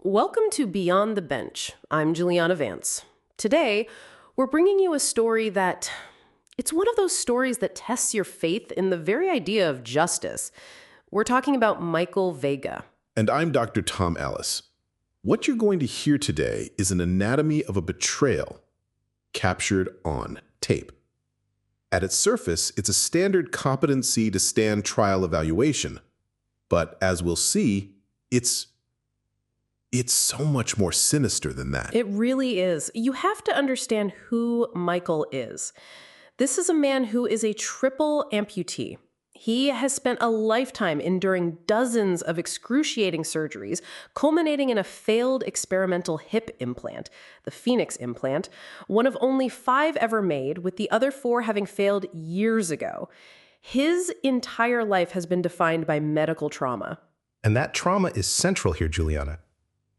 Welcome to Beyond the Bench. I'm Juliana Vance. Today, we're bringing you a story it's one of those stories that tests your faith in the very idea of justice. We're talking about Michael Vega. And I'm Dr. Tom Ellis. What you're going to hear today is an anatomy of a betrayal captured on tape. At its surface, it's a standard competency to stand trial evaluation. But as we'll see, it's so much more sinister than that. It really is. You have to understand who Michael is. This is a man who is a triple amputee. He has spent a lifetime enduring dozens of excruciating surgeries, culminating in a failed experimental hip implant, the Phoenix implant, one of only 5 ever made, with the other 4 having failed years ago. His entire life has been defined by medical trauma. And that trauma is central here, Juliana.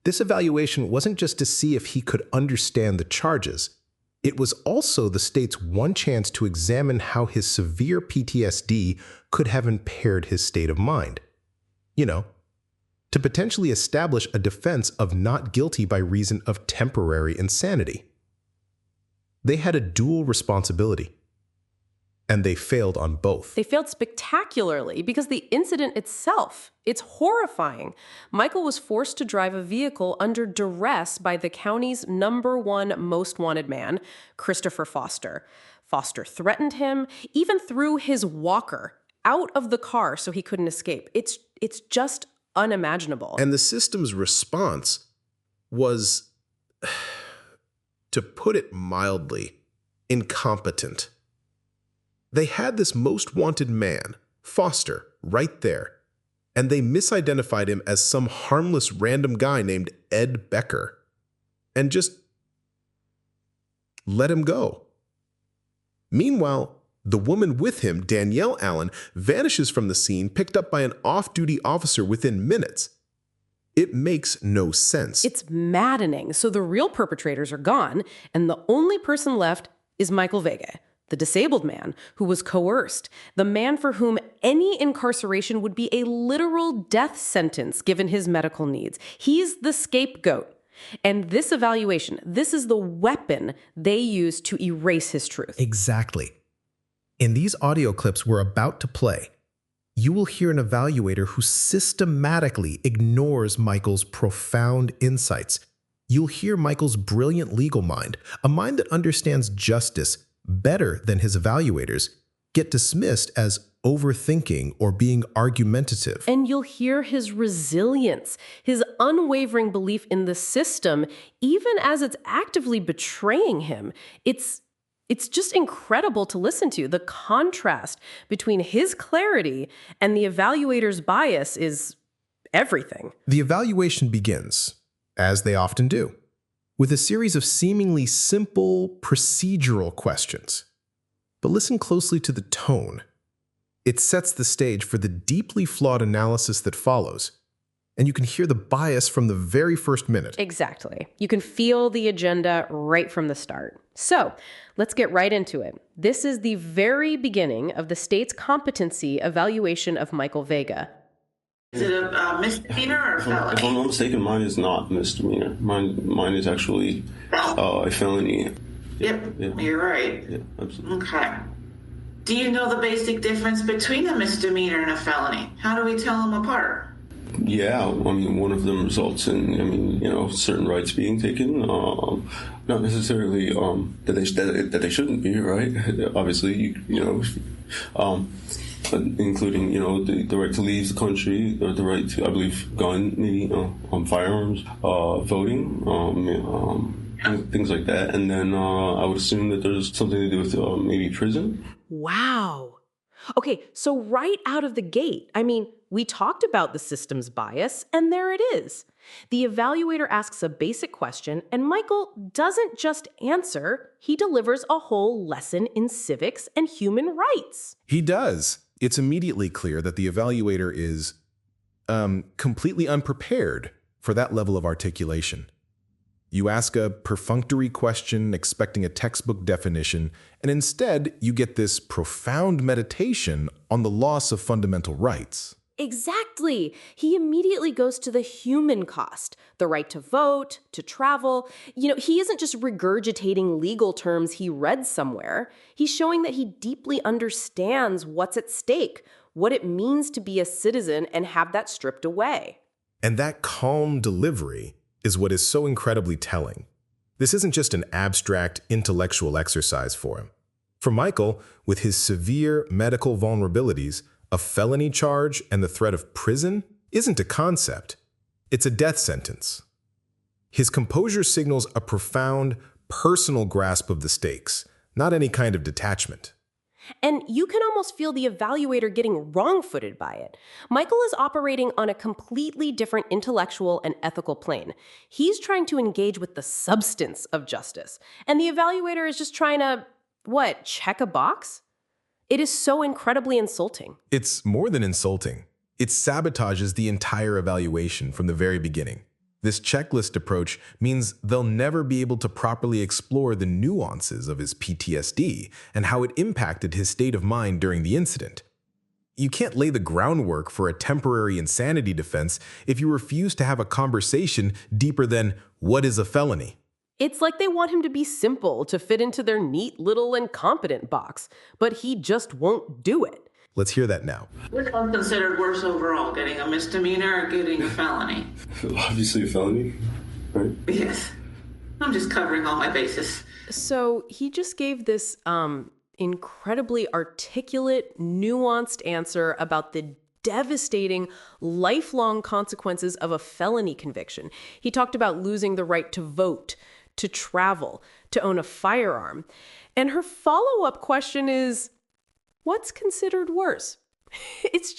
This evaluation wasn't just to see if he could understand the charges. It was also the state's one chance to examine how his severe PTSD could have impaired his state of mind. To potentially establish a defense of not guilty by reason of temporary insanity. They had a dual responsibility. And they failed on both. They failed spectacularly because the incident itself, it's horrifying. Michael was forced to drive a vehicle under duress by the county's #1 most wanted man, Christopher Foster. Foster threatened him, even threw his walker out of the car so he couldn't escape. It's just unimaginable. And the system's response was, to put it mildly, incompetent. They had this most wanted man, Foster, right there, and they misidentified him as some harmless random guy named Ed Becker, and just let him go. Meanwhile, the woman with him, Danielle Allen, vanishes from the scene, picked up by an off-duty officer within minutes. It makes no sense. It's maddening. So the real perpetrators are gone, and the only person left is Michael Vega, the disabled man who was coerced, the man for whom any incarceration would be a literal death sentence given his medical needs. He's the scapegoat. And this evaluation, this is the weapon they use to erase his truth. Exactly. In these audio clips we're about to play, you will hear an evaluator who systematically ignores Michael's profound insights. You'll hear Michael's brilliant legal mind, a mind that understands justice better than his evaluators, get dismissed as overthinking or being argumentative. And you'll hear his resilience, his unwavering belief in the system, even as it's actively betraying him. It's just incredible to listen to. The contrast between his clarity and the evaluator's bias is everything. The evaluation begins, as they often do, with a series of seemingly simple procedural questions. But listen closely to the tone. It sets the stage for the deeply flawed analysis that follows, and you can hear the bias from the very first minute. Exactly. You can feel the agenda right from the start. So, let's get right into it. This is the very beginning of the state's competency evaluation of Michael Vega. Is it a misdemeanor or a felony? If I'm not mistaken, mine is not misdemeanor. Mine is actually a felony. Yep, Yeah. You're right. Yeah, absolutely. Okay. Do you know the basic difference between a misdemeanor and a felony? How do we tell them apart? Yeah, one of them results in, certain rights being taken. Not necessarily that they shouldn't be, right? Obviously, including, the right to leave the country, or the right to, I believe, gun, maybe, firearms, voting, things like that. And then I would assume that there's something to do with maybe prison. Wow. Okay, so right out of the gate, we talked about the system's bias, and there it is. The evaluator asks a basic question, and Michael doesn't just answer, he delivers a whole lesson in civics and human rights. He does. It's immediately clear that the evaluator is completely unprepared for that level of articulation. You ask a perfunctory question expecting a textbook definition, and instead you get this profound meditation on the loss of fundamental rights. Exactly. He immediately goes to the human cost, the right to vote, to travel. He isn't just regurgitating legal terms he read somewhere. He's showing that he deeply understands what's at stake, what it means to be a citizen and have that stripped away. And that calm delivery is what is so incredibly telling. This isn't just an abstract intellectual exercise for him. For Michael, with his severe medical vulnerabilities, a felony charge and the threat of prison isn't a concept. It's a death sentence. His composure signals a profound, personal grasp of the stakes, not any kind of detachment. And you can almost feel the evaluator getting wrong-footed by it. Michael is operating on a completely different intellectual and ethical plane. He's trying to engage with the substance of justice. And the evaluator is just trying to, check a box? It is so incredibly insulting. It's more than insulting. It sabotages the entire evaluation from the very beginning. This checklist approach means they'll never be able to properly explore the nuances of his PTSD and how it impacted his state of mind during the incident. You can't lay the groundwork for a temporary insanity defense if you refuse to have a conversation deeper than, what is a felony? It's like they want him to be simple, to fit into their neat little incompetent box, but he just won't do it. Let's hear that now. Which one's considered worse overall, getting a misdemeanor or getting a felony? Obviously a felony, right? Yes. I'm just covering all my bases. So he just gave this incredibly articulate, nuanced answer about the devastating, lifelong consequences of a felony conviction. He talked about losing the right to vote, to travel, to own a firearm. And her follow-up question is, what's considered worse? It's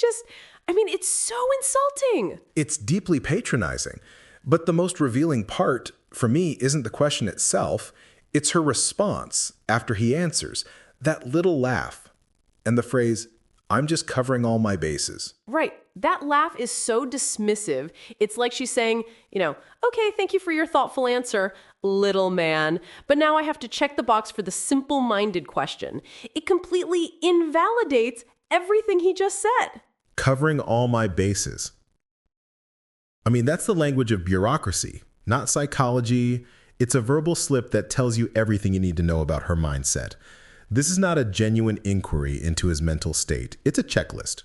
so insulting. It's deeply patronizing. But the most revealing part, for me, isn't the question itself. It's her response after he answers. That little laugh and the phrase, I'm just covering all my bases. Right. That laugh is so dismissive. It's like she's saying, okay, thank you for your thoughtful answer, little man. But now I have to check the box for the simple-minded question. It completely invalidates everything he just said. Covering all my bases. That's the language of bureaucracy, not psychology. It's a verbal slip that tells you everything you need to know about her mindset. This is not a genuine inquiry into his mental state. It's a checklist.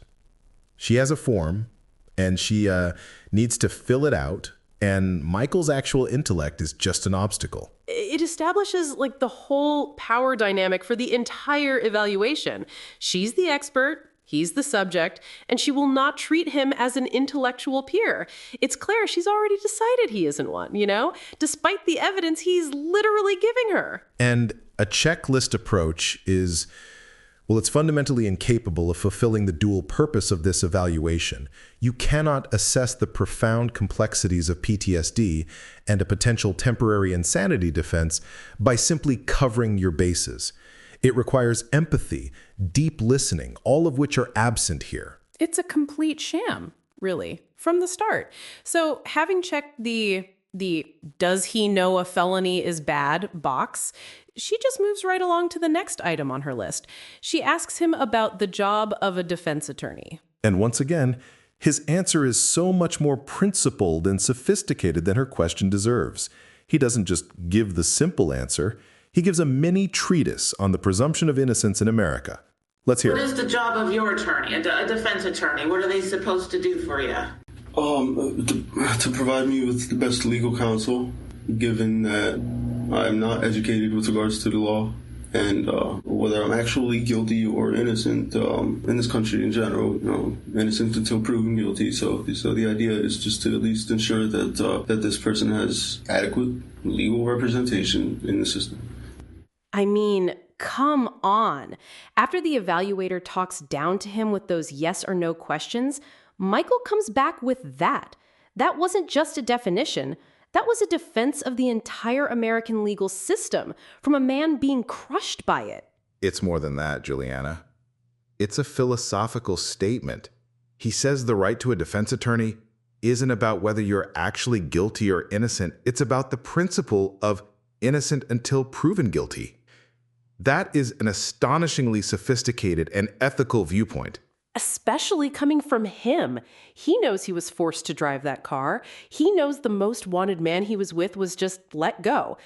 She has a form, and she needs to fill it out, and Michael's actual intellect is just an obstacle. It establishes the whole power dynamic for the entire evaluation. She's the expert, he's the subject, and she will not treat him as an intellectual peer. It's clear she's already decided he isn't one, despite the evidence he's literally giving her. And a checklist approach is, it's fundamentally incapable of fulfilling the dual purpose of this evaluation. You cannot assess the profound complexities of PTSD and a potential temporary insanity defense by simply covering your bases. It requires empathy, deep listening, all of which are absent here. It's a complete sham, really, from the start. So having checked the does he know a felony is bad box, she just moves right along to the next item on her list. She asks him about the job of a defense attorney. And once again, his answer is so much more principled and sophisticated than her question deserves. He doesn't just give the simple answer. He gives a mini treatise on the presumption of innocence in America. Let's hear it. What is the job of your attorney, a defense attorney? What are they supposed to do for you? To provide me with the best legal counsel, given that I'm not educated with regards to the law, and whether I'm actually guilty or innocent in this country in general, innocent until proven guilty. So the idea is just to at least ensure that this person has adequate legal representation in the system. Come on. After the evaluator talks down to him with those yes or no questions, Michael comes back with that. That wasn't just a definition. That was a defense of the entire American legal system from a man being crushed by it. It's more than that, Juliana. It's a philosophical statement. He says the right to a defense attorney isn't about whether you're actually guilty or innocent. It's about the principle of innocent until proven guilty. That is an astonishingly sophisticated and ethical viewpoint. especially coming from him. He knows he was forced to drive that car. He knows the most wanted man he was with was just let go.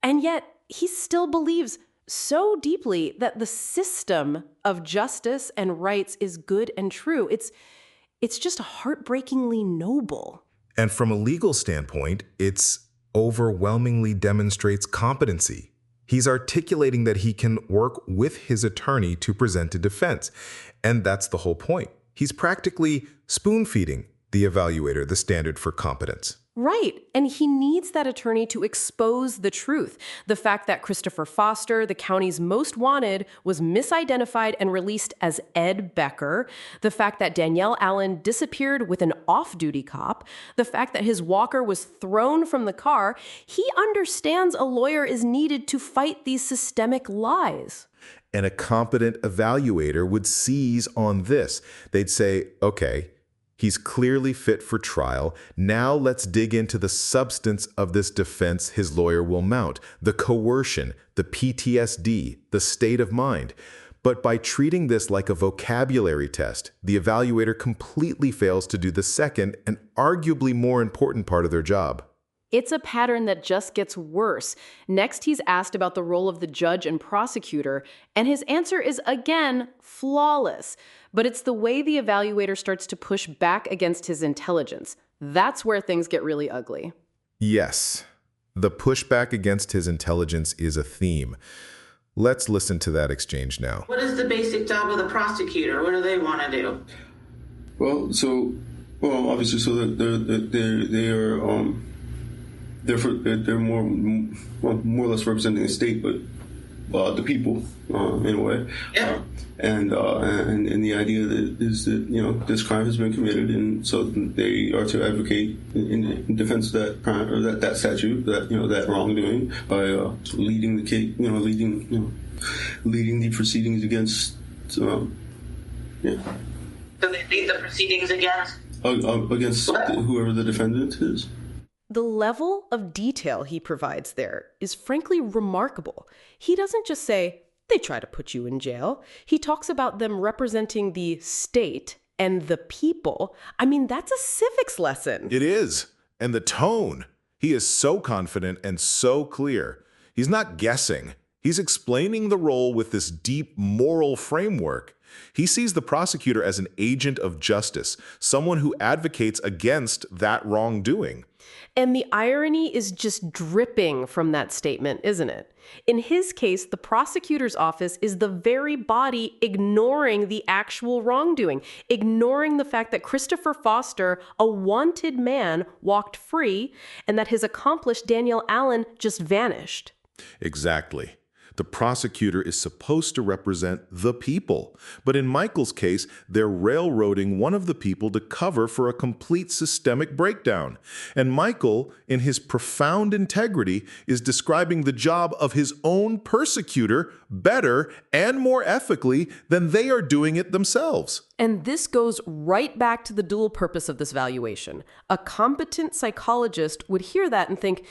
And yet, he still believes so deeply that the system of justice and rights is good and true. It's just heartbreakingly noble. And from a legal standpoint, it's overwhelmingly demonstrates competency. He's articulating that he can work with his attorney to present a defense. And that's the whole point. He's practically spoon-feeding the evaluator the standard for competence. Right. And he needs that attorney to expose the truth. The fact that Christopher Foster, the county's most wanted, was misidentified and released as Ed Becker. The fact that Danielle Allen disappeared with an off-duty cop. The fact that his walker was thrown from the car. He understands a lawyer is needed to fight these systemic lies. And a competent evaluator would seize on this. They'd say, okay, he's clearly fit for trial. Now let's dig into the substance of this defense his lawyer will mount, the coercion, the PTSD, the state of mind. But by treating this like a vocabulary test, the evaluator completely fails to do the second and arguably more important part of their job. It's a pattern that just gets worse. Next, he's asked about the role of the judge and prosecutor, and his answer is again flawless. But it's the way the evaluator starts to push back against his intelligence. That's where things get really ugly. Yes, the pushback against his intelligence is a theme. Let's listen to that exchange now. What is the basic job of the prosecutor? What do they want to do? Well, obviously, so they're more or less representing the state, but the people in a way. Yeah. And the idea is that this crime has been committed, and so they are to advocate in defense of that crime or that statute, that wrongdoing by leading the case, leading the proceedings against. So they lead the proceedings against whoever the defendant is. The level of detail he provides there is frankly remarkable. He doesn't just say, they try to put you in jail. He talks about them representing the state and the people. I mean, that's a civics lesson. It is. And the tone. He is so confident and so clear. He's not guessing. He's explaining the role with this deep moral framework. He sees the prosecutor as an agent of justice, someone who advocates against that wrongdoing. And the irony is just dripping from that statement, isn't it? In his case, the prosecutor's office is the very body ignoring the actual wrongdoing, ignoring the fact that Christopher Foster, a wanted man, walked free, and that his accomplice, Danielle Allen, just vanished. Exactly. The prosecutor is supposed to represent the people. But in Michael's case, they're railroading one of the people to cover for a complete systemic breakdown. And Michael, in his profound integrity, is describing the job of his own persecutor better and more ethically than they are doing it themselves. And this goes right back to the dual purpose of this valuation. A competent psychologist would hear that and think,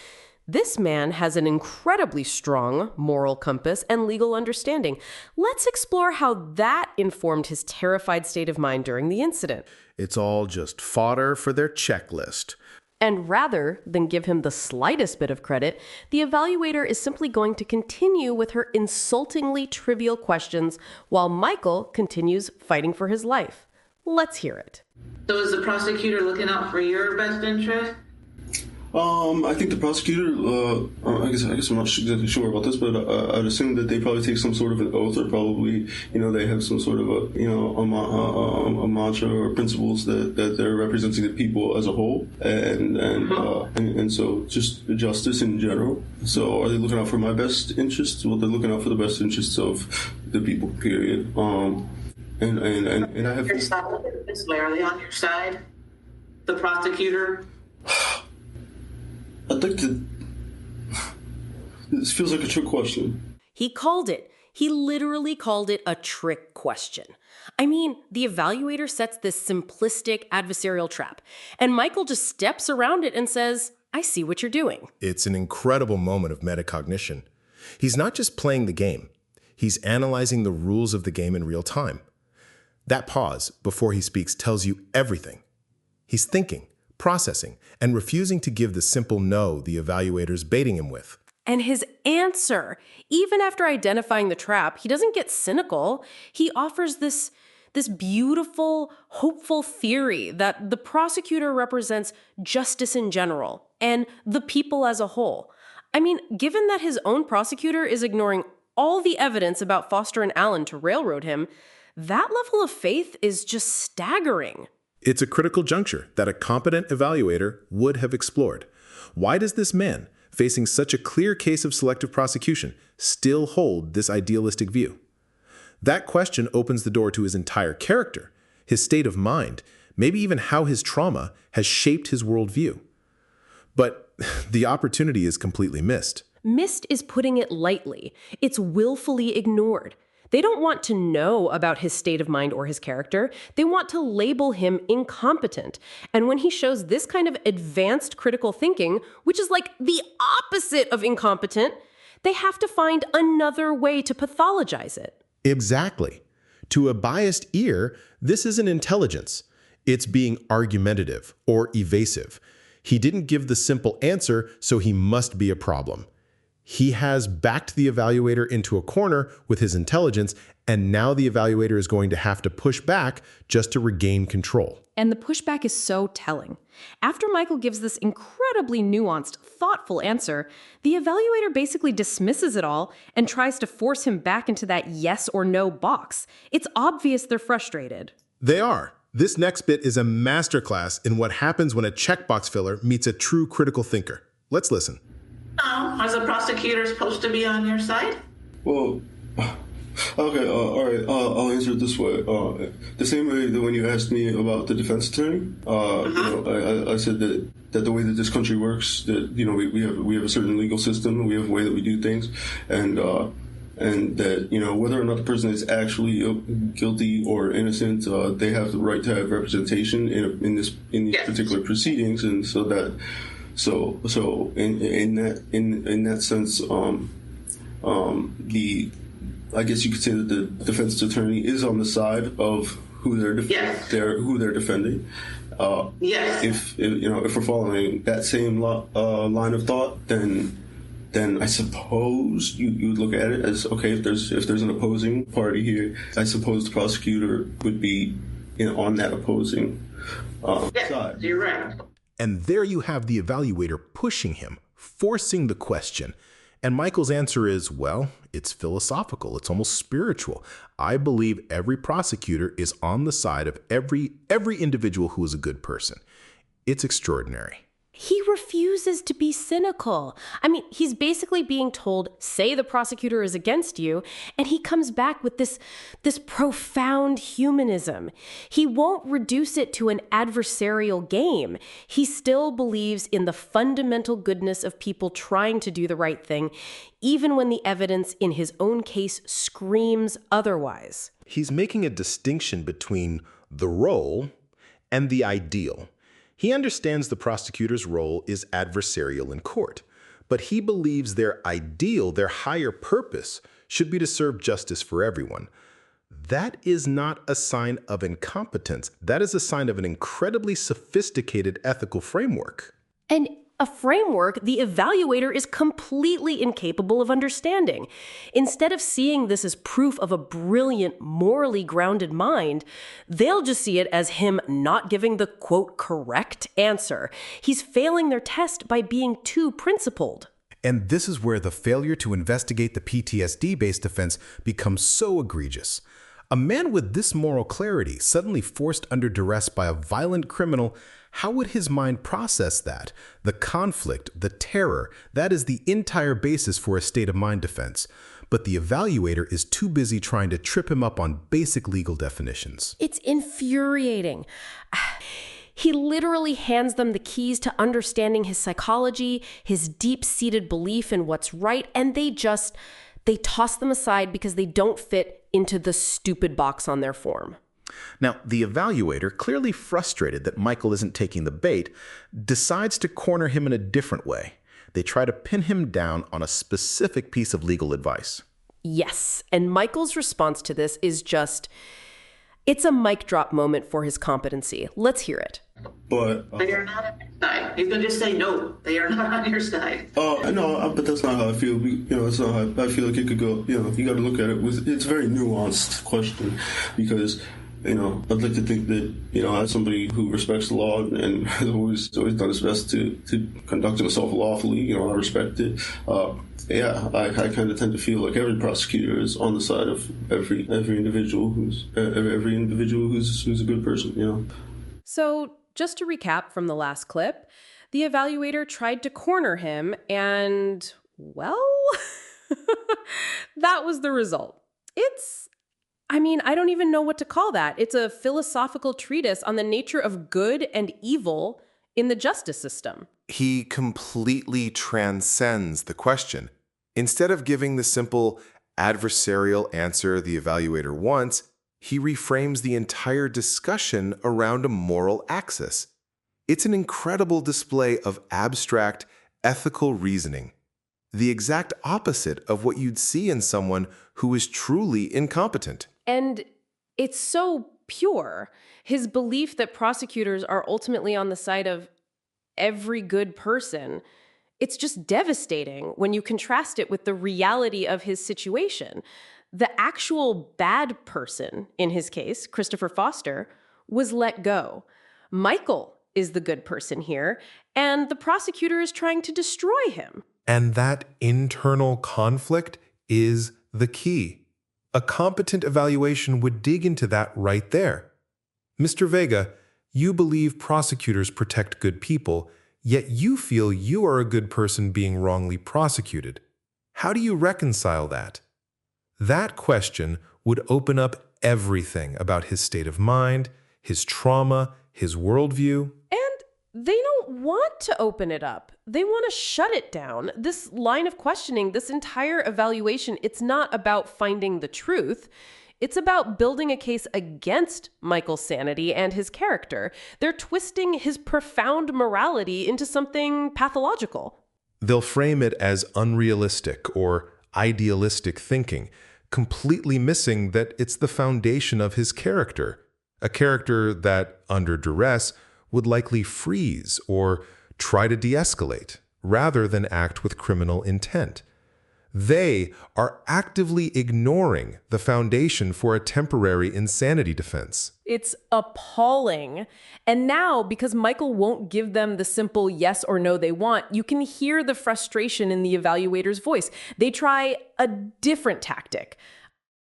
this man has an incredibly strong moral compass and legal understanding. Let's explore how that informed his terrified state of mind during the incident. It's all just fodder for their checklist. And rather than give him the slightest bit of credit, the evaluator is simply going to continue with her insultingly trivial questions while Michael continues fighting for his life. Let's hear it. So is the prosecutor looking out for your best interest? I think the prosecutor, I guess I'm not exactly sure about this, but I'd assume that they probably take some sort of an oath, or probably, they have some sort of a mantra or principles that they're representing the people as a whole, and so just justice in general. So are they looking out for my best interests? Well, they're looking out for the best interests of the people, period. And I have. Your side, this way, are they on your side? The prosecutor. I'd like to. This feels like a trick question. He called it. He literally called it a trick question. I mean, the evaluator sets this simplistic adversarial trap, and Michael just steps around it and says, I see what you're doing. It's an incredible moment of metacognition. He's not just playing the game. He's analyzing the rules of the game in real time. That pause before he speaks tells you everything. He's thinking, processing, and refusing to give the simple no the evaluator's baiting him with. And his answer, even after identifying the trap, he doesn't get cynical. He offers this beautiful, hopeful theory that the prosecutor represents justice in general and the people as a whole. I mean, given that his own prosecutor is ignoring all the evidence about Foster and Allen to railroad him, that level of faith is just staggering. It's a critical juncture that a competent evaluator would have explored. Why does this man, facing such a clear case of selective prosecution, still hold this idealistic view? That question opens the door to his entire character, his state of mind, maybe even how his trauma has shaped his worldview. But the opportunity is completely missed. Missed is putting it lightly. It's willfully ignored. They don't want to know about his state of mind or his character. They want to label him incompetent. And when he shows this kind of advanced critical thinking, which is like the opposite of incompetent, they have to find another way to pathologize it. Exactly. To a biased ear, this isn't intelligence. It's being argumentative or evasive. He didn't give the simple answer, so he must be a problem. He has backed the evaluator into a corner with his intelligence, and now the evaluator is going to have to push back just to regain control. And the pushback is so telling. After Michael gives this incredibly nuanced, thoughtful answer, the evaluator basically dismisses it all and tries to force him back into that yes or no box. It's obvious they're frustrated. They are. This next bit is a masterclass in what happens when a checkbox filler meets a true critical thinker. Let's listen. No, is the prosecutor supposed to be on your side? Well, okay, all right, I'll answer it this way. The same way that when you asked me about the defense attorney, I said that the way that this country works, that, we have a certain legal system, we have a way that we do things, and that, whether or not the person is actually guilty or innocent, they have the right to have representation in these particular proceedings, and so that. So in that sense, I guess you could say that the defense attorney is on the side of who they're defending. Yes. If we're following that same line of thought, then I suppose you would look at it as, okay, if there's an opposing party here, I suppose the prosecutor would be on that opposing side. You're right. And there you have the evaluator pushing him, forcing the question. And Michael's answer is, well, it's philosophical. It's almost spiritual. I believe every prosecutor is on the side of every individual who is a good person. It's extraordinary. He refuses to be cynical. I mean, he's basically being told, say the prosecutor is against you, and he comes back with this profound humanism. He won't reduce it to an adversarial game. He still believes in the fundamental goodness of people trying to do the right thing, even when the evidence in his own case screams otherwise. He's making a distinction between the role and the ideal. He understands the prosecutor's role is adversarial in court, but he believes their ideal, their higher purpose, should be to serve justice for everyone. That is not a sign of incompetence. That is a sign of an incredibly sophisticated ethical framework. And a framework the evaluator is completely incapable of understanding. Instead of seeing this as proof of a brilliant, morally grounded mind, they'll just see it as him not giving the, quote, correct answer. He's failing their test by being too principled. And this is where the failure to investigate the PTSD-based offense becomes so egregious. A man with this moral clarity, suddenly forced under duress by a violent criminal, how would his mind process that? The conflict, the terror, that is the entire basis for a state of mind defense. But the evaluator is too busy trying to trip him up on basic legal definitions. It's infuriating. He literally hands them the keys to understanding his psychology, his deep-seated belief in what's right, and they toss them aside because they don't fit into the stupid box on their form. Now, the evaluator, clearly frustrated that Michael isn't taking the bait, decides to corner him in a different way. They try to pin him down on a specific piece of legal advice. Yes, and Michael's response to this is just, It's a mic drop moment for his competency. Let's hear it. But They are not on your side. You can just say no. They are not on your side. no, but that's not how I feel. It's not how I feel like it could go. You got to look at it it's a very nuanced question because, I'd like to think that, as somebody who respects the law and has always done his best to conduct himself lawfully, I respect it. I kind of tend to feel like every prosecutor is on the side of every individual who's a good person. So, just to recap from the last clip, the evaluator tried to corner him and, well, that was the result. I don't even know what to call that. It's a philosophical treatise on the nature of good and evil in the justice system. He completely transcends the question. Instead of giving the simple adversarial answer the evaluator wants, he reframes the entire discussion around a moral axis. It's an incredible display of abstract, ethical reasoning, the exact opposite of what you'd see in someone who is truly incompetent. And it's so pure. His belief that prosecutors are ultimately on the side of every good person, it's just devastating when you contrast it with the reality of his situation. The actual bad person, in his case, Christopher Foster, was let go. Michael is the good person here, and the prosecutor is trying to destroy him. And that internal conflict is the key. A competent evaluation would dig into that right there. Mr. Vega, you believe prosecutors protect good people, yet you feel you are a good person being wrongly prosecuted. How do you reconcile that? That question would open up everything about his state of mind, his trauma, his worldview. And they don't want to open it up. They want to shut it down. This line of questioning, this entire evaluation, it's not about finding the truth. It's about building a case against Michael's sanity and his character. They're twisting his profound morality into something pathological. They'll frame it as unrealistic or idealistic thinking, completely missing that it's the foundation of his character, a character that, under duress, would likely freeze or try to de-escalate, rather than act with criminal intent. They are actively ignoring the foundation for a temporary insanity defense. It's appalling. And now, because Michael won't give them the simple yes or no they want, you can hear the frustration in the evaluator's voice. They try a different tactic.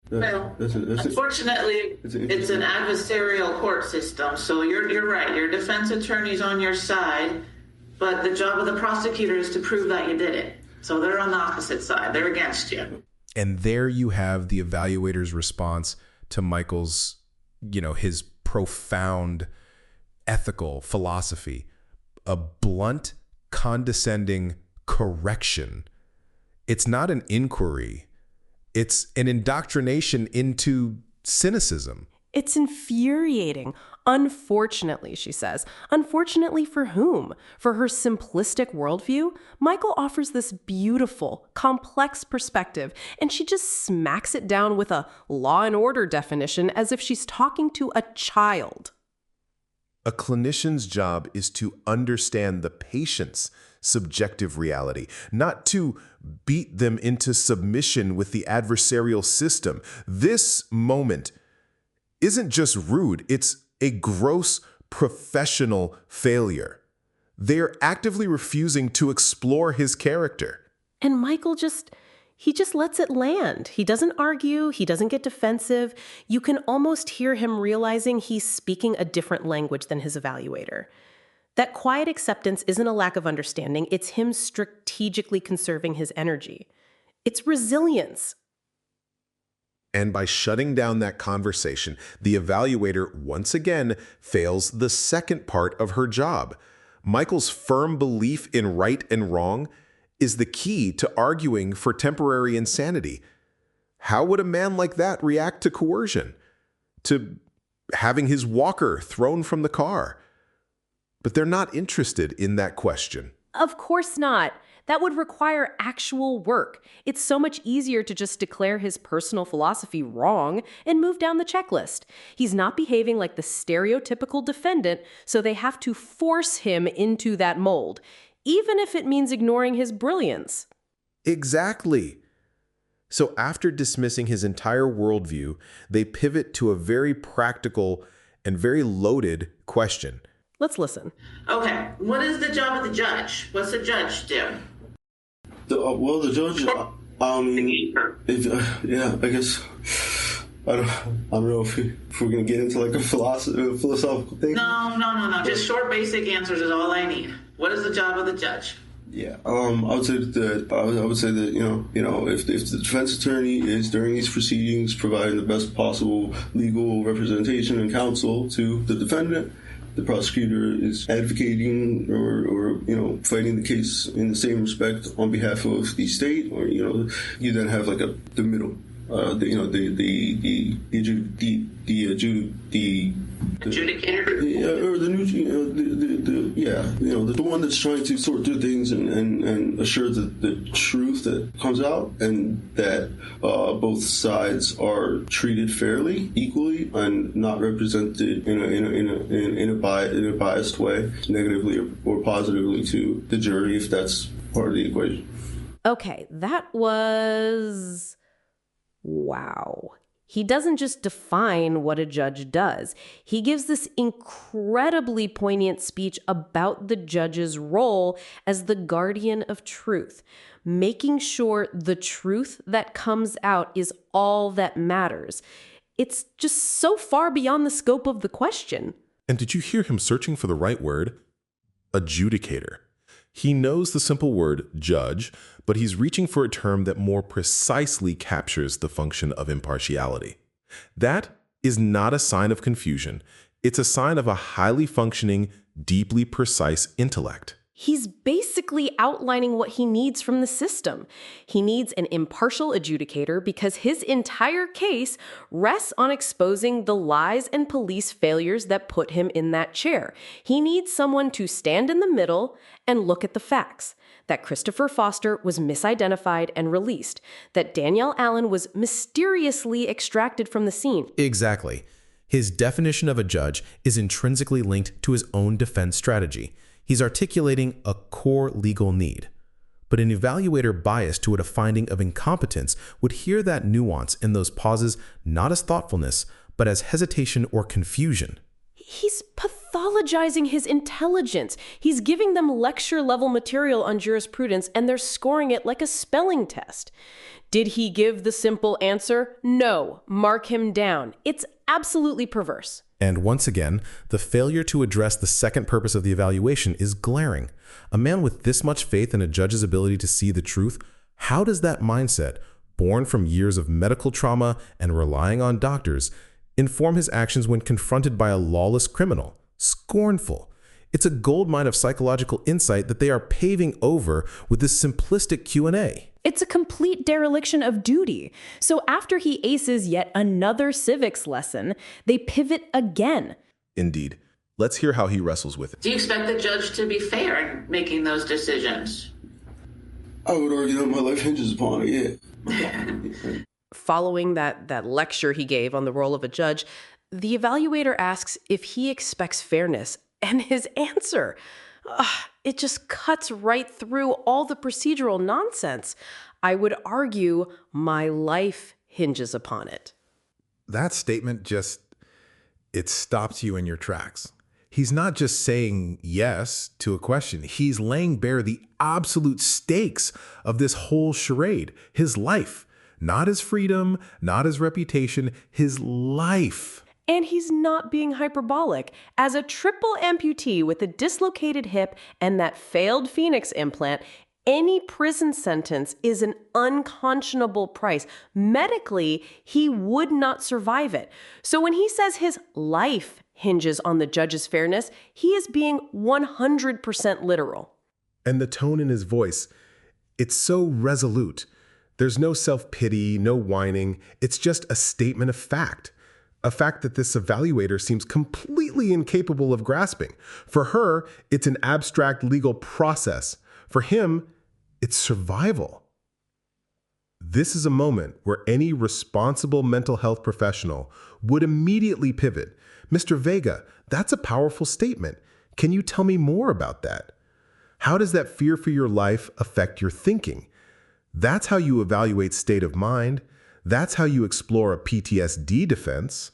Well, unfortunately, it's an adversarial court system, so you're right. Your defense attorney's on your side, but the job of the prosecutor is to prove that you did it. So they're on the opposite side. They're against you. And there you have the evaluator's response to Michael's, his profound ethical philosophy. A blunt, condescending correction. It's not an inquiry. It's an indoctrination into cynicism. It's infuriating. Unfortunately, she says. Unfortunately for whom? For her simplistic worldview? Michael offers this beautiful, complex perspective, and she just smacks it down with a law and order definition as if she's talking to a child. A clinician's job is to understand the patient's subjective reality, not to beat them into submission with the adversarial system. This moment isn't just rude, it's a gross professional failure. They're actively refusing to explore his character. And Michael he just lets it land. He doesn't argue. He doesn't get defensive. You can almost hear him realizing he's speaking a different language than his evaluator. That quiet acceptance isn't a lack of understanding. It's him strategically conserving his energy. It's resilience. And by shutting down that conversation, the evaluator once again fails the second part of her job. Michael's firm belief in right and wrong is the key to arguing for temporary insanity. How would a man like that react to coercion? To having his walker thrown from the car? But they're not interested in that question. Of course not. That would require actual work. It's so much easier to just declare his personal philosophy wrong and move down the checklist. He's not behaving like the stereotypical defendant, so they have to force him into that mold, even if it means ignoring his brilliance. Exactly. So after dismissing his entire worldview, they pivot to a very practical and very loaded question. Let's listen. Okay, what is the job of the judge? What's the judge do? The judge, I mean, I guess, I don't know if we're going to get into like a philosophical thing. No. Just short, basic answers is all I need. What is the job of the judge? Yeah, I would say that you know if the defense attorney is during these proceedings providing the best possible legal representation and counsel to the defendant, the prosecutor is advocating or fighting the case in the same respect on behalf of the state, or you then have like the middle, Adjudicator? Or the one that's trying to sort through things and assure the truth that comes out, and that both sides are treated fairly, equally, and not represented in a biased way, negatively or positively to the jury, if that's part of the equation. Okay, that was... wow. He doesn't just define what a judge does. He gives this incredibly poignant speech about the judge's role as the guardian of truth, making sure the truth that comes out is all that matters. It's just so far beyond the scope of the question. And did you hear him searching for the right word? Adjudicator. He knows the simple word judge, but he's reaching for a term that more precisely captures the function of impartiality. That is not a sign of confusion. It's a sign of a highly functioning, deeply precise intellect. He's basically outlining what he needs from the system. He needs an impartial adjudicator because his entire case rests on exposing the lies and police failures that put him in that chair. He needs someone to stand in the middle and look at the facts. That Christopher Foster was misidentified and released. That Danielle Allen was mysteriously extracted from the scene. Exactly. His definition of a judge is intrinsically linked to his own defense strategy. He's articulating a core legal need. But an evaluator biased toward a finding of incompetence would hear that nuance in those pauses not as thoughtfulness, but as hesitation or confusion. He's pathologizing his intelligence. He's giving them lecture-level material on jurisprudence, and they're scoring it like a spelling test. Did he give the simple answer? No. Mark him down. It's absolutely perverse. And once again, the failure to address the second purpose of the evaluation is glaring. A man with this much faith in a judge's ability to see the truth, how does that mindset, born from years of medical trauma and relying on doctors, inform his actions when confronted by a lawless criminal? Scornful. It's a goldmine of psychological insight that they are paving over with this simplistic Q&A. It's a complete dereliction of duty. So after he aces yet another civics lesson, they pivot again. Indeed. Let's hear how he wrestles with it. Do you expect the judge to be fair in making those decisions? I would argue that my life hinges upon it, yeah. Following that lecture he gave on the role of a judge, the evaluator asks if he expects fairness, and his answer, it just cuts right through all the procedural nonsense. I would argue my life hinges upon it. That statement it stops you in your tracks. He's not just saying yes to a question. He's laying bare the absolute stakes of this whole charade, his life. Not his freedom, not his reputation, his life. And he's not being hyperbolic. As a triple amputee with a dislocated hip and that failed Phoenix implant, any prison sentence is an unconscionable price. Medically, he would not survive it. So when he says his life hinges on the judge's fairness, he is being 100% literal. And the tone in his voice, it's so resolute. There's no self-pity, no whining. It's just a statement of fact. A fact that this evaluator seems completely incapable of grasping. For her, it's an abstract legal process. For him, It's survival. This is a moment where any responsible mental health professional would immediately pivot. Mr. Vega, that's a powerful statement. Can you tell me more about that? How does that fear for your life affect your thinking? That's how you evaluate state of mind. That's how you explore a PTSD defense.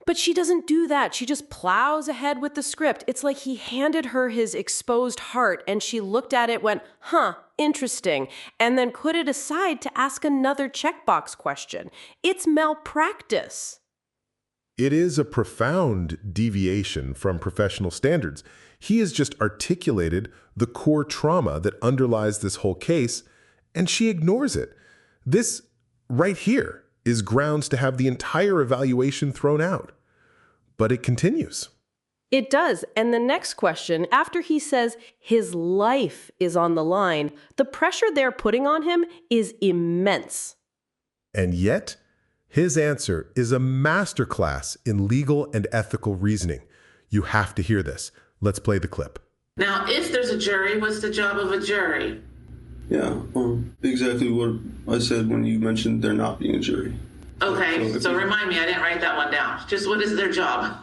But she doesn't do that. She just plows ahead with the script. It's like he handed her his exposed heart and she looked at it, went, huh, interesting, and then put it aside to ask another checkbox question. It's malpractice. It is a profound deviation from professional standards. He has just articulated the core trauma that underlies this whole case, and she ignores it. This right here is grounds to have the entire evaluation thrown out. But it continues. It does. And the next question, after he says his life is on the line, the pressure they're putting on him is immense. And yet, his answer is a masterclass in legal and ethical reasoning. You have to hear this. Let's play the clip. Now, if there's a jury, what's the job of a jury? Yeah, exactly what I said when you mentioned there not being a jury. Okay, so remind me, I didn't write that one down. Just what is their job?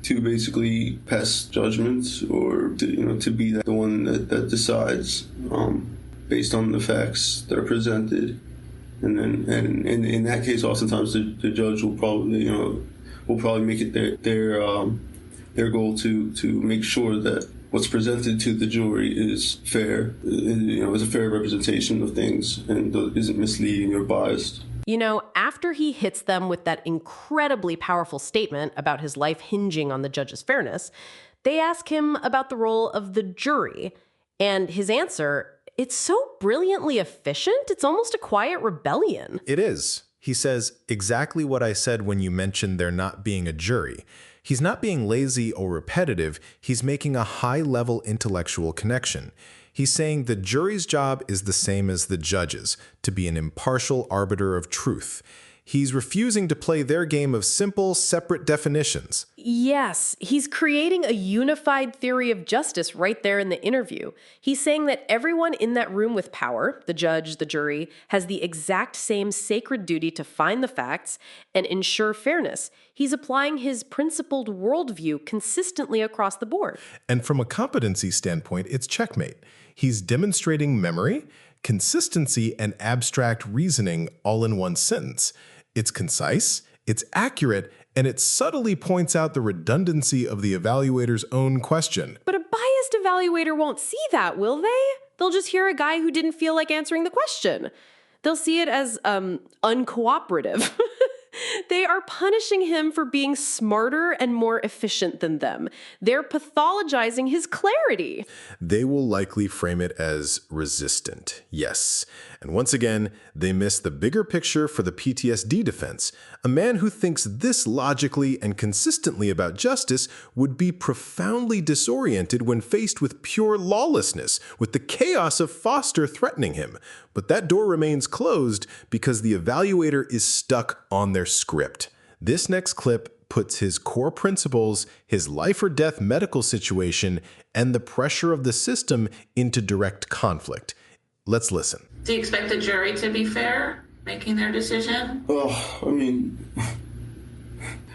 To basically pass judgments, or to be the one that decides based on the facts that are presented, and in that case, oftentimes the judge will probably make it their goal to make sure that what's presented to the jury is fair, is a fair representation of things and isn't misleading or biased. After he hits them with that incredibly powerful statement about his life hinging on the judge's fairness, they ask him about the role of the jury. And his answer, it's so brilliantly efficient, it's almost a quiet rebellion. It is. He says exactly what I said when you mentioned there not being a jury. He's not being lazy or repetitive. He's making a high-level intellectual connection. He's saying the jury's job is the same as the judge's, to be an impartial arbiter of truth. He's refusing to play their game of simple, separate definitions. Yes, he's creating a unified theory of justice right there in the interview. He's saying that everyone in that room with power, the judge, the jury, has the exact same sacred duty to find the facts and ensure fairness. He's applying his principled worldview consistently across the board. And from a competency standpoint, it's checkmate. He's demonstrating memory, consistency, and abstract reasoning all in one sentence. It's concise, it's accurate, and it subtly points out the redundancy of the evaluator's own question. But a biased evaluator won't see that, will they? They'll just hear a guy who didn't feel like answering the question. They'll see it as uncooperative. They are punishing him for being smarter and more efficient than them. They're pathologizing his clarity. They will likely frame it as resistant, yes. And once again, they miss the bigger picture for the PTSD defense. A man who thinks this logically and consistently about justice would be profoundly disoriented when faced with pure lawlessness, with the chaos of Foster threatening him. But that door remains closed because the evaluator is stuck on their script. This next clip puts his core principles, his life or death medical situation, and the pressure of the system into direct conflict. Let's listen. Do you expect the jury to be fair making their decision? Oh, I mean,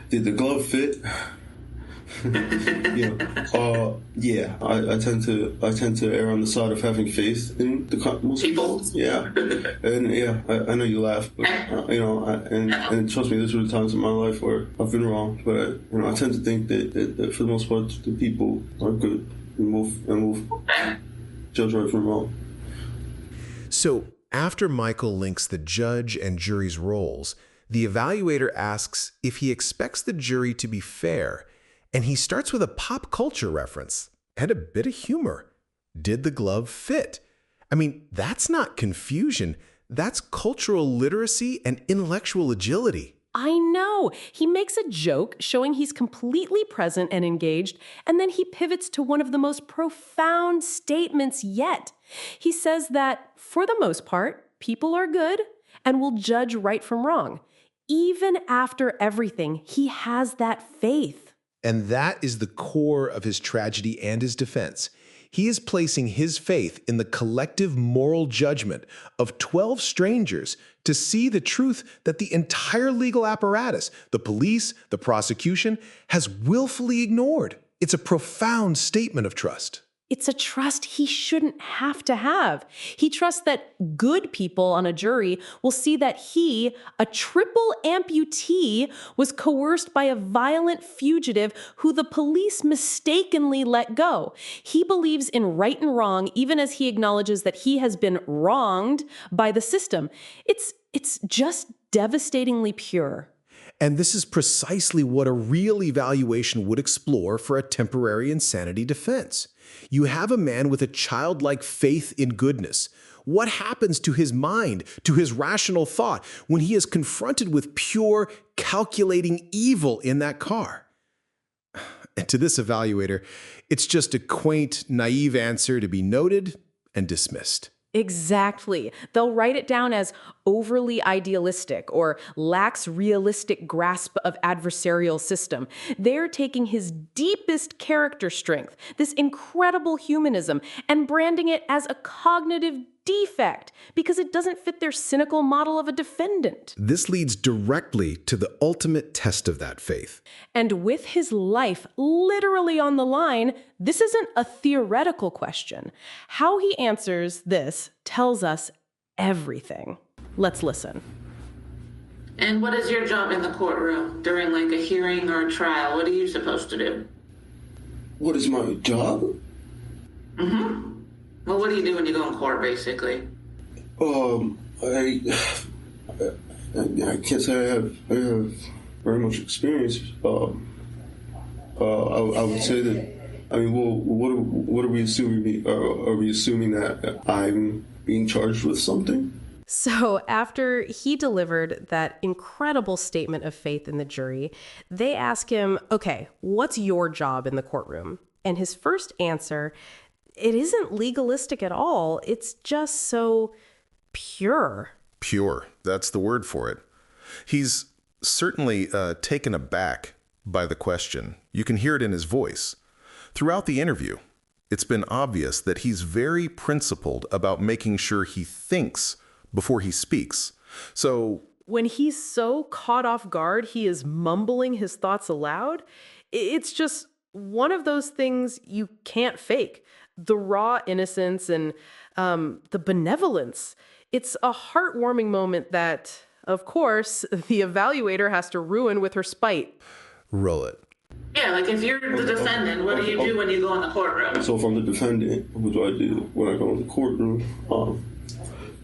did the glove fit? Yeah, I tend to err on the side of having faith in the most people. Yeah, and yeah, I know you laugh, but and trust me, there's been times in my life where I've been wrong, but I tend to think that for the most part, the people are good and will judge right from wrong. So after Michael links the judge and jury's roles, the evaluator asks if he expects the jury to be fair. And he starts with a pop culture reference and a bit of humor. Did the glove fit? I mean, that's not confusion. That's cultural literacy and intellectual agility. I know. He makes a joke showing he's completely present and engaged, and then he pivots to one of the most profound statements yet. He says that, for the most part, people are good and will judge right from wrong. Even after everything, he has that faith. And that is the core of his tragedy and his defense. He is placing his faith in the collective moral judgment of 12 strangers to see the truth that the entire legal apparatus, the police, the prosecution, has willfully ignored. It's a profound statement of trust. It's a trust he shouldn't have to have. He trusts that good people on a jury will see that he, a triple amputee, was coerced by a violent fugitive who the police mistakenly let go. He believes in right and wrong, even as he acknowledges that he has been wronged by the system. It's just devastatingly pure. And this is precisely what a real evaluation would explore for a temporary insanity defense. You have a man with a childlike faith in goodness. What happens to his mind, to his rational thought, when he is confronted with pure, calculating evil in that car? And to this evaluator, it's just a quaint, naive answer to be noted and dismissed. Exactly. They'll write it down as overly idealistic or lacks realistic grasp of adversarial system. They're taking his deepest character strength, this incredible humanism, and branding it as a cognitive defect because it doesn't fit their cynical model of a defendant. This leads directly to the ultimate test of that faith. And with his life literally on the line, this isn't a theoretical question. How he answers this tells us everything. Let's listen. And what is your job in the courtroom during like a hearing or a trial? What are you supposed to do? What is my job? Well, what do you do when you go in court, basically? I can't say I have very much experience. I would say that. I mean, well, what are we assuming? Are we assuming that I'm being charged with something? So after he delivered that incredible statement of faith in the jury, they ask him, okay, what's your job in the courtroom? And his first answer, it isn't legalistic at all. It's just so pure. Pure, that's the word for it. He's certainly taken aback by the question. You can hear it in his voice. Throughout the interview, it's been obvious that he's very principled about making sure he thinks before he speaks. So when he's so caught off guard, he is mumbling his thoughts aloud. It's just one of those things you can't fake. The raw innocence and the benevolence. It's a heartwarming moment that, of course, the evaluator has to ruin with her spite. Roll it. Yeah, like if you're the defendant, what do you do when you go in the courtroom? So if I'm the defendant, what do I do when I go in the courtroom?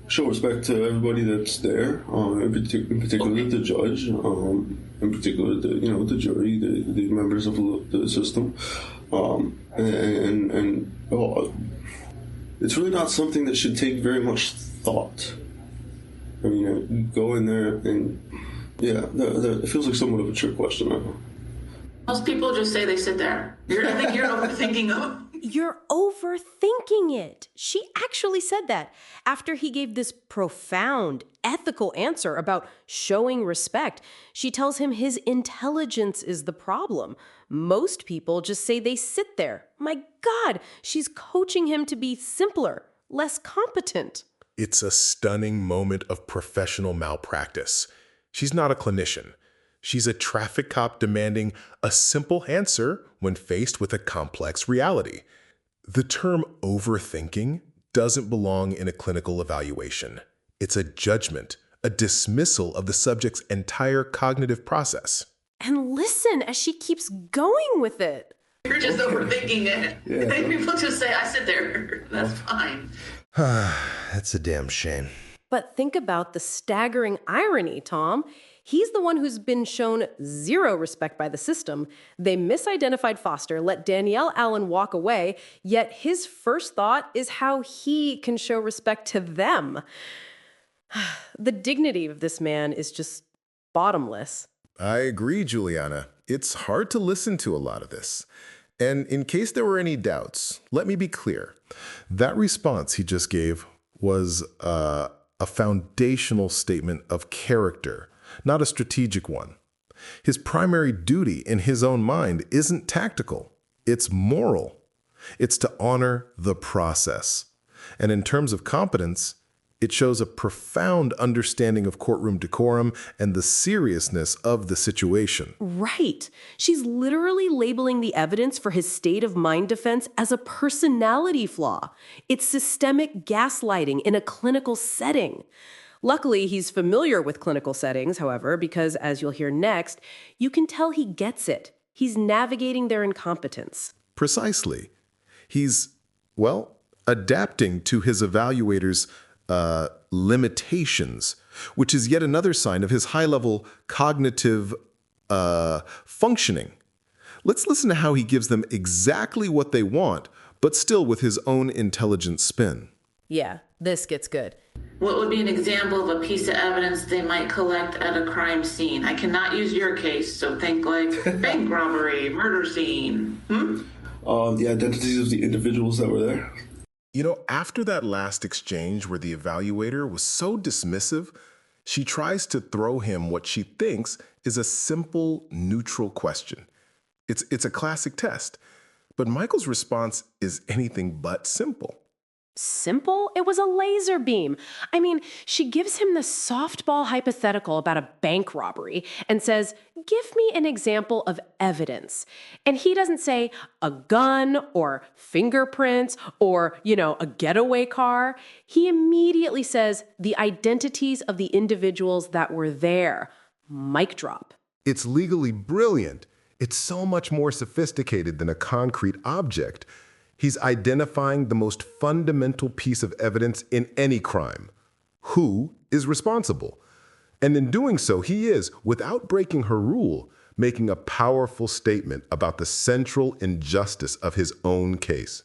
Show respect to everybody that's there, in particular the judge, in particular the jury, the members of the system, and it's really not something that should take very much thought. I mean, you go in there and it feels like somewhat of a trick question. Most people just say they sit there. I think you're overthinking them. You're overthinking it. She actually said that after he gave this profound ethical answer about showing respect. She tells him his intelligence is the problem. Most people just say they sit there. My God, she's coaching him to be simpler, less competent. It's a stunning moment of professional malpractice. She's not a clinician. She's a traffic cop demanding a simple answer when faced with a complex reality. The term overthinking doesn't belong in a clinical evaluation. It's a judgment, a dismissal of the subject's entire cognitive process. And listen as she keeps going with it. You're just overthinking it. Yeah. People just say, I sit there. That's fine. That's a damn shame. But think about the staggering irony, Tom. He's the one who's been shown zero respect by the system. They misidentified Foster, let Danielle Allen walk away, yet his first thought is how he can show respect to them. The dignity of this man is just bottomless. I agree, Juliana. It's hard to listen to a lot of this. And in case there were any doubts, let me be clear. That response he just gave was a foundational statement of character, not a strategic one. His primary duty in his own mind isn't tactical, it's moral. It's to honor the process. And in terms of competence, it shows a profound understanding of courtroom decorum and the seriousness of the situation. Right. She's literally labeling the evidence for his state of mind defense as a personality flaw. It's systemic gaslighting in a clinical setting. Luckily, he's familiar with clinical settings, however, because as you'll hear next, you can tell he gets it. He's navigating their incompetence. Precisely. He's, well, adapting to his evaluator's limitations, which is yet another sign of his high-level cognitive functioning. Let's listen to how he gives them exactly what they want, but still with his own intelligent spin. Yeah, this gets good. What would be an example of a piece of evidence they might collect at a crime scene? I cannot use your case, so think like bank robbery, murder scene. The identities of the individuals that were there. You know, after that last exchange where the evaluator was so dismissive, she tries to throw him what she thinks is a simple, neutral question. It's a classic test, but Michael's response is anything but simple. Simple? It was a laser beam. I mean, she gives him the softball hypothetical about a bank robbery and says, give me an example of evidence. And he doesn't say a gun or fingerprints or, a getaway car. He immediately says the identities of the individuals that were there. Mic drop. It's legally brilliant. It's so much more sophisticated than a concrete object. He's identifying the most fundamental piece of evidence in any crime. Who is responsible? And in doing so, he is, without breaking her rule, making a powerful statement about the central injustice of his own case.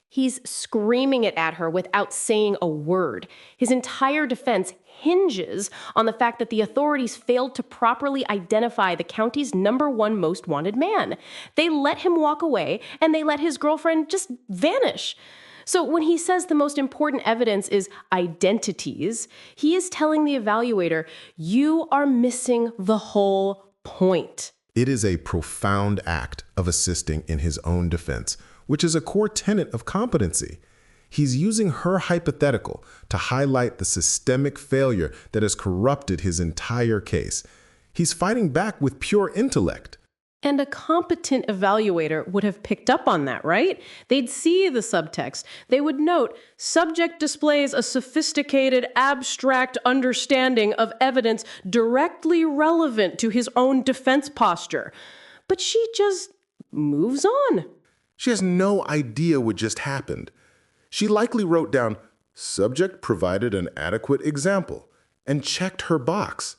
He's screaming it at her without saying a word. His entire defense hinges on the fact that the authorities failed to properly identify the county's #1 most wanted man. They let him walk away, and they let his girlfriend just vanish. So when he says the most important evidence is identities, he is telling the evaluator, you are missing the whole point. It is a profound act of assisting in his own defense, which is a core tenet of competency. He's using her hypothetical to highlight the systemic failure that has corrupted his entire case. He's fighting back with pure intellect. And a competent evaluator would have picked up on that, right? They'd see the subtext. They would note, subject displays a sophisticated, abstract understanding of evidence directly relevant to his own defense posture. But she just moves on. She has no idea what just happened. She likely wrote down, subject provided an adequate example, and checked her box.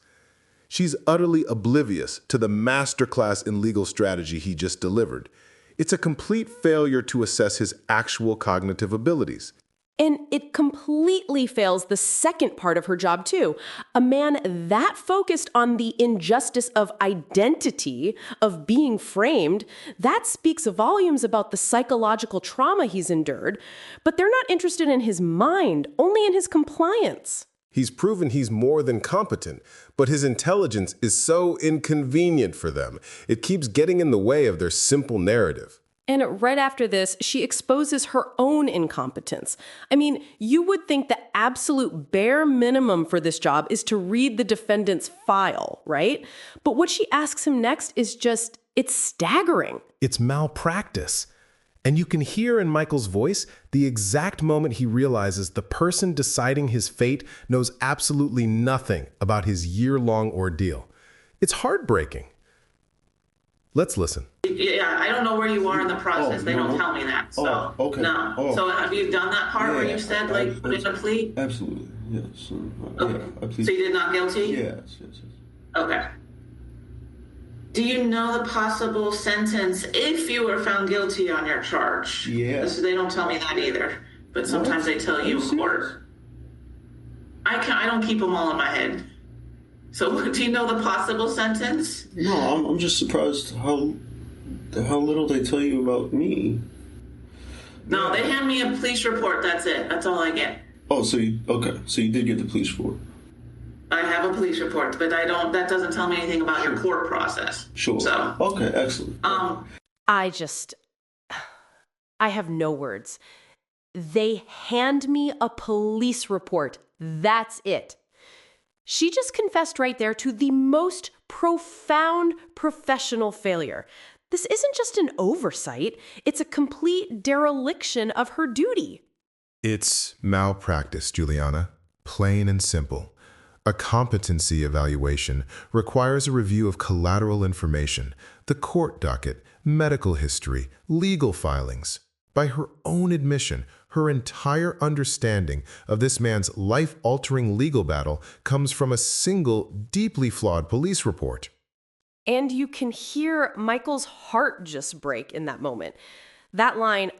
She's utterly oblivious to the masterclass in legal strategy he just delivered. It's a complete failure to assess his actual cognitive abilities. And it completely fails the second part of her job, too. A man that focused on the injustice of identity, of being framed, that speaks volumes about the psychological trauma he's endured. But they're not interested in his mind, only in his compliance. He's proven he's more than competent, but his intelligence is so inconvenient for them. It keeps getting in the way of their simple narrative. And right after this, she exposes her own incompetence. I mean, you would think the absolute bare minimum for this job is to read the defendant's file, right? But what she asks him next is just, it's staggering. It's malpractice. And you can hear in Michael's voice the exact moment he realizes the person deciding his fate knows absolutely nothing about his year-long ordeal. It's heartbreaking. Let's listen. Yeah, I don't know where you are in the process. They don't tell me that. So, okay. No. So have you done that part where you said, put in a plea? Absolutely, yes. Okay. Yeah, so you did not guilty? Yes. Okay. Do you know the possible sentence if you were found guilty on your charge? Yeah. They don't tell me that either, but sometimes they tell you in court. I don't keep them all in my head. So do you know the possible sentence? No, I'm just surprised how little they tell you about me. No, they hand me a police report. That's it. That's all I get. Oh, so you did get the police report. I have a police report, but that doesn't tell me anything about your court process. Sure. So okay, excellent. I have no words. They hand me a police report. That's it. She just confessed right there to the most profound professional failure. This isn't just an oversight, it's a complete dereliction of her duty. It's malpractice, Juliana. Plain and simple. A competency evaluation requires a review of collateral information, the court docket, medical history, legal filings. By her own admission, her entire understanding of this man's life-altering legal battle comes from a single, deeply flawed police report. And you can hear Michael's heart just break in that moment. That line,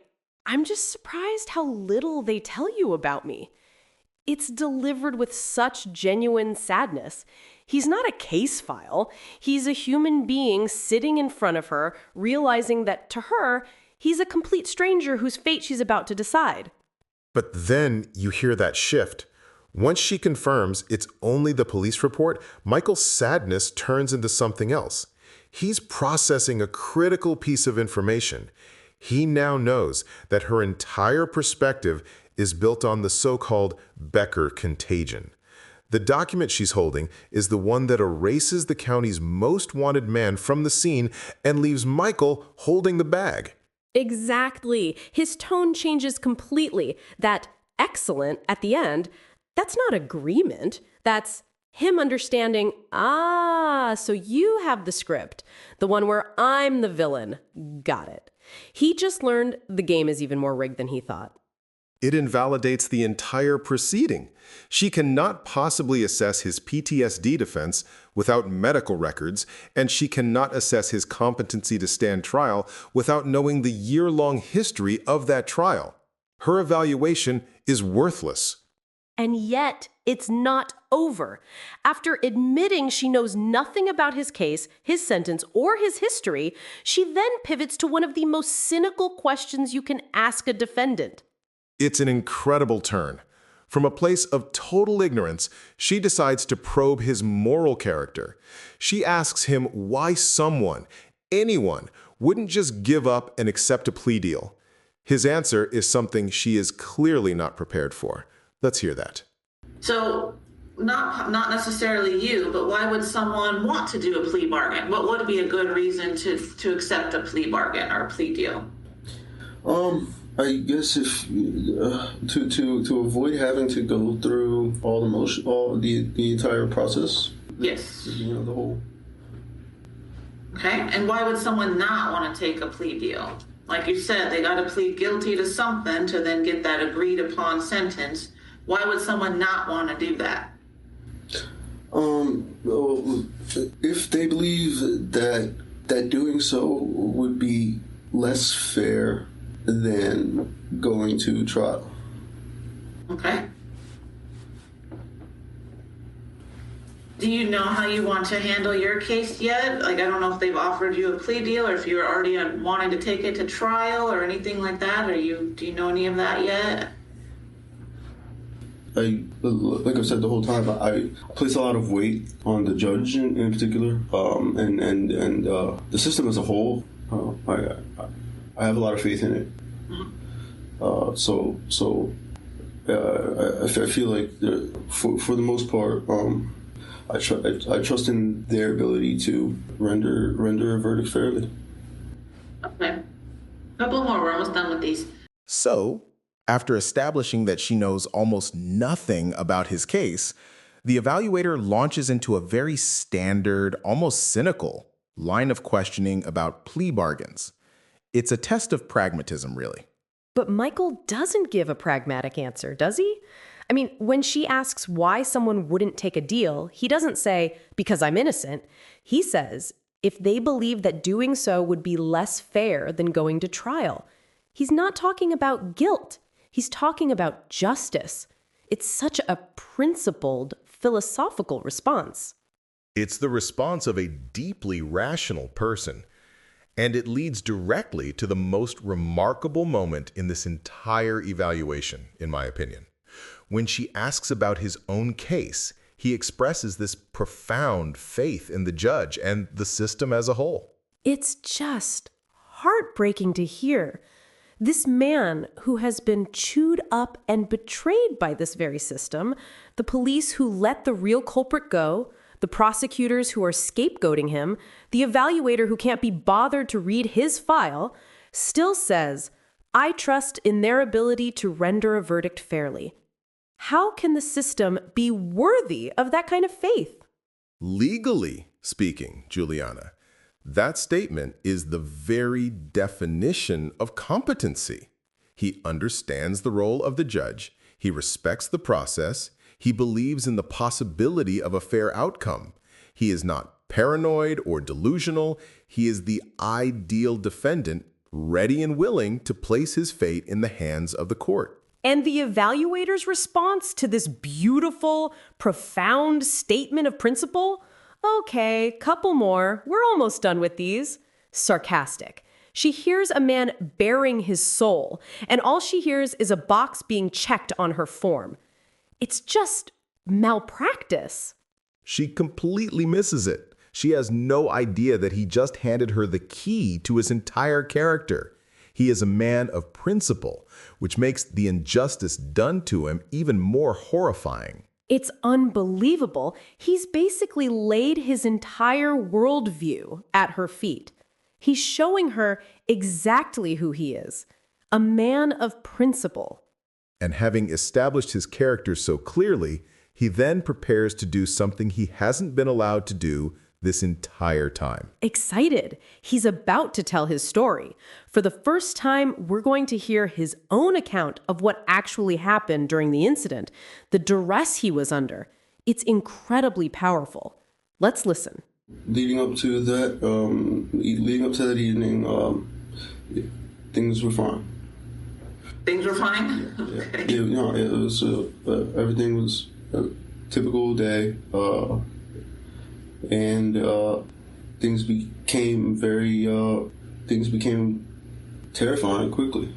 "I'm just surprised how little they tell you about me." It's delivered with such genuine sadness. He's not a case file. He's a human being sitting in front of her, realizing that to her, he's a complete stranger whose fate she's about to decide. But then you hear that shift. Once she confirms it's only the police report, Michael's sadness turns into something else. He's processing a critical piece of information. He now knows that her entire perspective is built on the so-called Becker contagion. The document she's holding is the one that erases the county's most wanted man from the scene and leaves Michael holding the bag. Exactly. His tone changes completely. That excellent at the end, that's not agreement. That's him understanding, so you have the script, the one where I'm the villain. Got it. He just learned the game is even more rigged than he thought. It invalidates the entire proceeding. She cannot possibly assess his PTSD defense without medical records, and she cannot assess his competency to stand trial without knowing the year-long history of that trial. Her evaluation is worthless. And yet, it's not over. After admitting she knows nothing about his case, his sentence, or his history, she then pivots to one of the most cynical questions you can ask a defendant. It's an incredible turn. From a place of total ignorance, she decides to probe his moral character. She asks him why someone, anyone, wouldn't just give up and accept a plea deal. His answer is something she is clearly not prepared for. Let's hear that. So, not necessarily you, but why would someone want to do a plea bargain? What would be a good reason to accept a plea bargain or a plea deal? I guess if to avoid having to go through all the entire process. Yes. The whole. Okay, and why would someone not want to take a plea deal? Like you said, they got to plead guilty to something to then get that agreed upon sentence. Why would someone not want to do that? If they believe that doing so would be less fair than going to trial. Okay. Do you know how you want to handle your case yet? Like, I don't know if they've offered you a plea deal or if you're already wanting to take it to trial or anything like that. Do you know any of that yet? Like I've said the whole time, I place a lot of weight on the judge in particular, and the system as a whole. I have a lot of faith in it. I feel like for the most part, I trust in their ability to render a verdict fairly. Okay. Couple more. We're almost done with these. So, after establishing that she knows almost nothing about his case, the evaluator launches into a very standard, almost cynical line of questioning about plea bargains. It's a test of pragmatism, really. But Michael doesn't give a pragmatic answer, does he? I mean, when she asks why someone wouldn't take a deal, he doesn't say, because I'm innocent. He says, if they believe that doing so would be less fair than going to trial. He's not talking about guilt. He's talking about justice. It's such a principled, philosophical response. It's the response of a deeply rational person. And it leads directly to the most remarkable moment in this entire evaluation, in my opinion. When she asks about his own case, he expresses this profound faith in the judge and the system as a whole. It's just heartbreaking to hear. This man who has been chewed up and betrayed by this very system, the police who let the real culprit go, the prosecutors who are scapegoating him, the evaluator who can't be bothered to read his file, still says, I trust in their ability to render a verdict fairly. How can the system be worthy of that kind of faith? Legally speaking, Juliana, that statement is the very definition of competency. He understands the role of the judge. He respects the process. He believes in the possibility of a fair outcome. He is not paranoid or delusional. He is the ideal defendant, ready and willing to place his fate in the hands of the court. And the evaluator's response to this beautiful, profound statement of principle? Okay, couple more. We're almost done with these. Sarcastic. She hears a man bearing his soul, and all she hears is a box being checked on her form. It's just malpractice. She completely misses it. She has no idea that he just handed her the key to his entire character. He is a man of principle, which makes the injustice done to him even more horrifying. It's unbelievable. He's basically laid his entire worldview at her feet. He's showing her exactly who he is, a man of principle. And having established his character so clearly, he then prepares to do something he hasn't been allowed to do this entire time. Excited. He's about to tell his story. For the first time, we're going to hear his own account of what actually happened during the incident, the duress he was under. It's incredibly powerful. Let's listen. Leading up to that evening, things were fine. Things were fine? Okay. Yeah, it was, everything was a typical day. And things became terrifying quickly.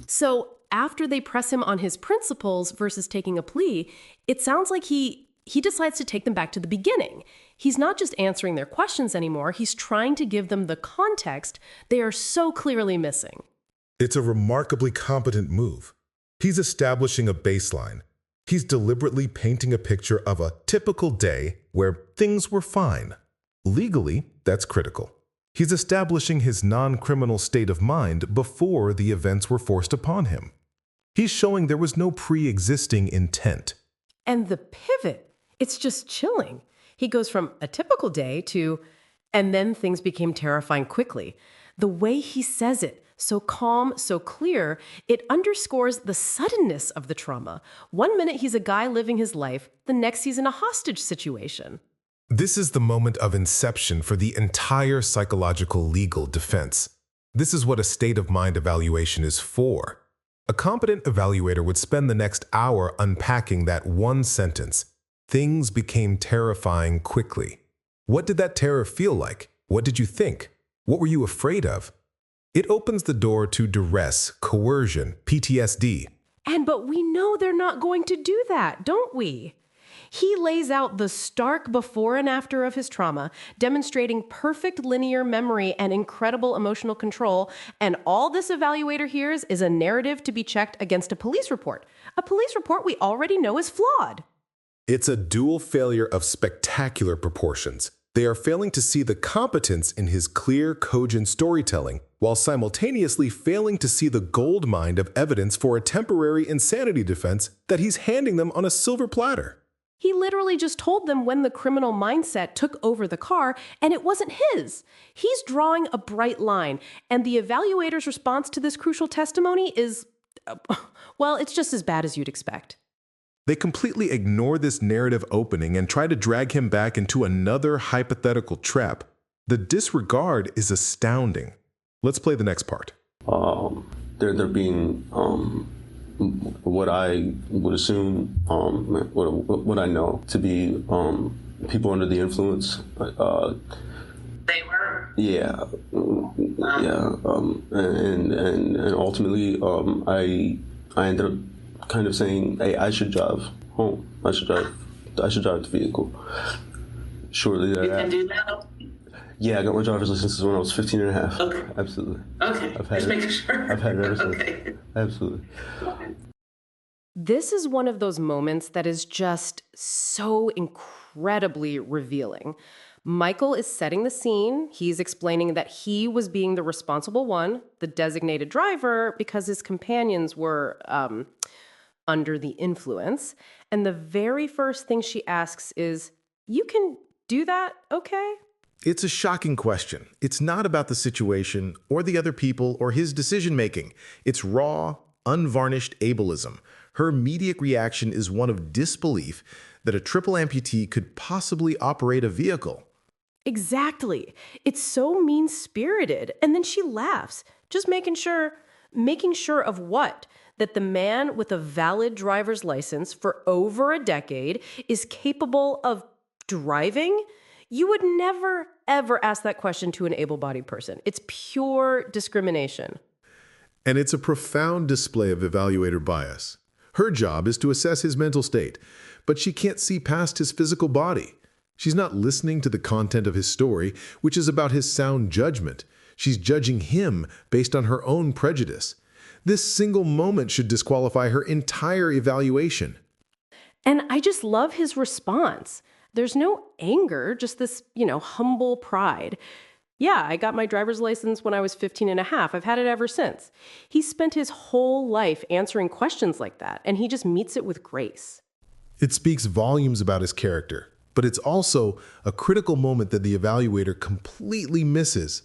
So after they press him on his principles versus taking a plea, it sounds like he decides to take them back to the beginning. He's not just answering their questions anymore. He's trying to give them the context they are so clearly missing. It's a remarkably competent move. He's establishing a baseline. He's deliberately painting a picture of a typical day where things were fine. Legally, that's critical. He's establishing his non-criminal state of mind before the events were forced upon him. He's showing there was no pre-existing intent. And the pivot, it's just chilling. He goes from a typical day to, and then things became terrifying quickly. The way he says it, so calm, so clear, it underscores the suddenness of the trauma. One minute he's a guy living his life, the next he's in a hostage situation. This is the moment of inception for the entire psychological legal defense. This is what a state of mind evaluation is for. A competent evaluator would spend the next hour unpacking that one sentence. Things became terrifying quickly. What did that terror feel like? What did you think? What were you afraid of? It opens the door to duress, coercion, PTSD. But we know they're not going to do that, don't we? He lays out the stark before and after of his trauma, demonstrating perfect linear memory and incredible emotional control, and all this evaluator hears is a narrative to be checked against a police report we already know is flawed. It's a dual failure of spectacular proportions. They are failing to see the competence in his clear, cogent storytelling, while simultaneously failing to see the goldmine of evidence for a temporary insanity defense that he's handing them on a silver platter. He literally just told them when the criminal mindset took over the car, and it wasn't his. He's drawing a bright line, and the evaluator's response to this crucial testimony is, well, it's just as bad as you'd expect. They completely ignore this narrative opening and try to drag him back into another hypothetical trap. The disregard is astounding. Let's play the next part. They're being what I would assume, what I know to be people under the influence. They were? Yeah, and ultimately, I ended up kind of saying, "Hey, I should drive home. I should drive the vehicle." Shortly You can thereafter, do that? Yeah, I got my driver's license when I was 15 and a half. Okay. Absolutely. Okay. Just making sure. I've had it ever since. Okay. Absolutely. This is one of those moments that is just so incredibly revealing. Michael is setting the scene. He's explaining that he was being the responsible one, the designated driver, because his companions were under the influence. And the very first thing she asks is, "You can do that, okay?" It's a shocking question. It's not about the situation or the other people or his decision-making. It's raw, unvarnished ableism. Her immediate reaction is one of disbelief that a triple amputee could possibly operate a vehicle. Exactly. It's so mean-spirited. And then she laughs, just making sure of what? That the man with a valid driver's license for over a decade is capable of driving? You would never, ever ask that question to an able-bodied person. It's pure discrimination. And it's a profound display of evaluator bias. Her job is to assess his mental state, but she can't see past his physical body. She's not listening to the content of his story, which is about his sound judgment. She's judging him based on her own prejudice. This single moment should disqualify her entire evaluation. And I just love his response. There's no anger, just this, humble pride. Yeah, I got my driver's license when I was 15 and a half. I've had it ever since. He spent his whole life answering questions like that, and he just meets it with grace. It speaks volumes about his character, but it's also a critical moment that the evaluator completely misses.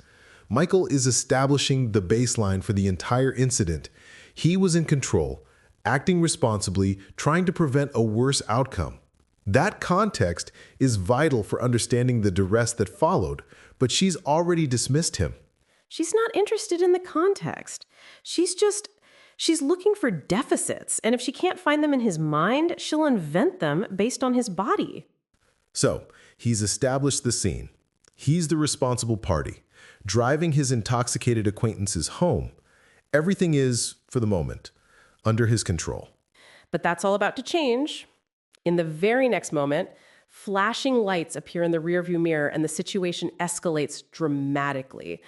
Michael is establishing the baseline for the entire incident. He was in control, acting responsibly, trying to prevent a worse outcome. That context is vital for understanding the duress that followed, but she's already dismissed him. She's not interested in the context. She's looking for deficits, and if she can't find them in his mind, she'll invent them based on his body. So, he's established the scene. He's the responsible party, driving his intoxicated acquaintances home. Everything is, for the moment, under his control. But that's all about to change. In the very next moment, flashing lights appear in the rearview mirror and the situation escalates dramatically.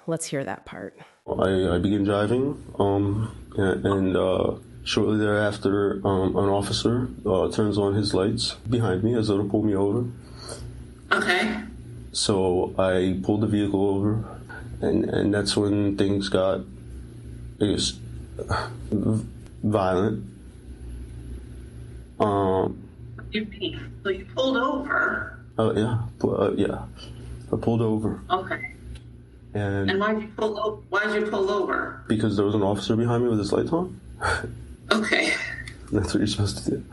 Let's hear that part. I began driving, and shortly thereafter, an officer turns on his lights behind me as though to pull me over. Okay. So I pulled the vehicle over, and that's when things got, I guess, violent. You mean? So you pulled over? Yeah. I pulled over. Okay. And why did you pull over? Because there was an officer behind me with his lights on. Okay. That's what you're supposed to do.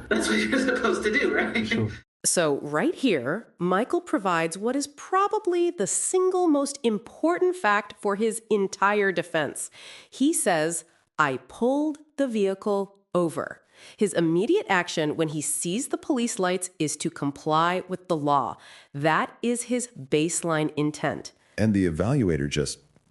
That's what you're supposed to do, right? Sure. So right here, Michael provides what is probably the single most important fact for his entire defense. He says, "I pulled the vehicle over." His immediate action when he sees the police lights is to comply with the law. That is his baseline intent. And the evaluator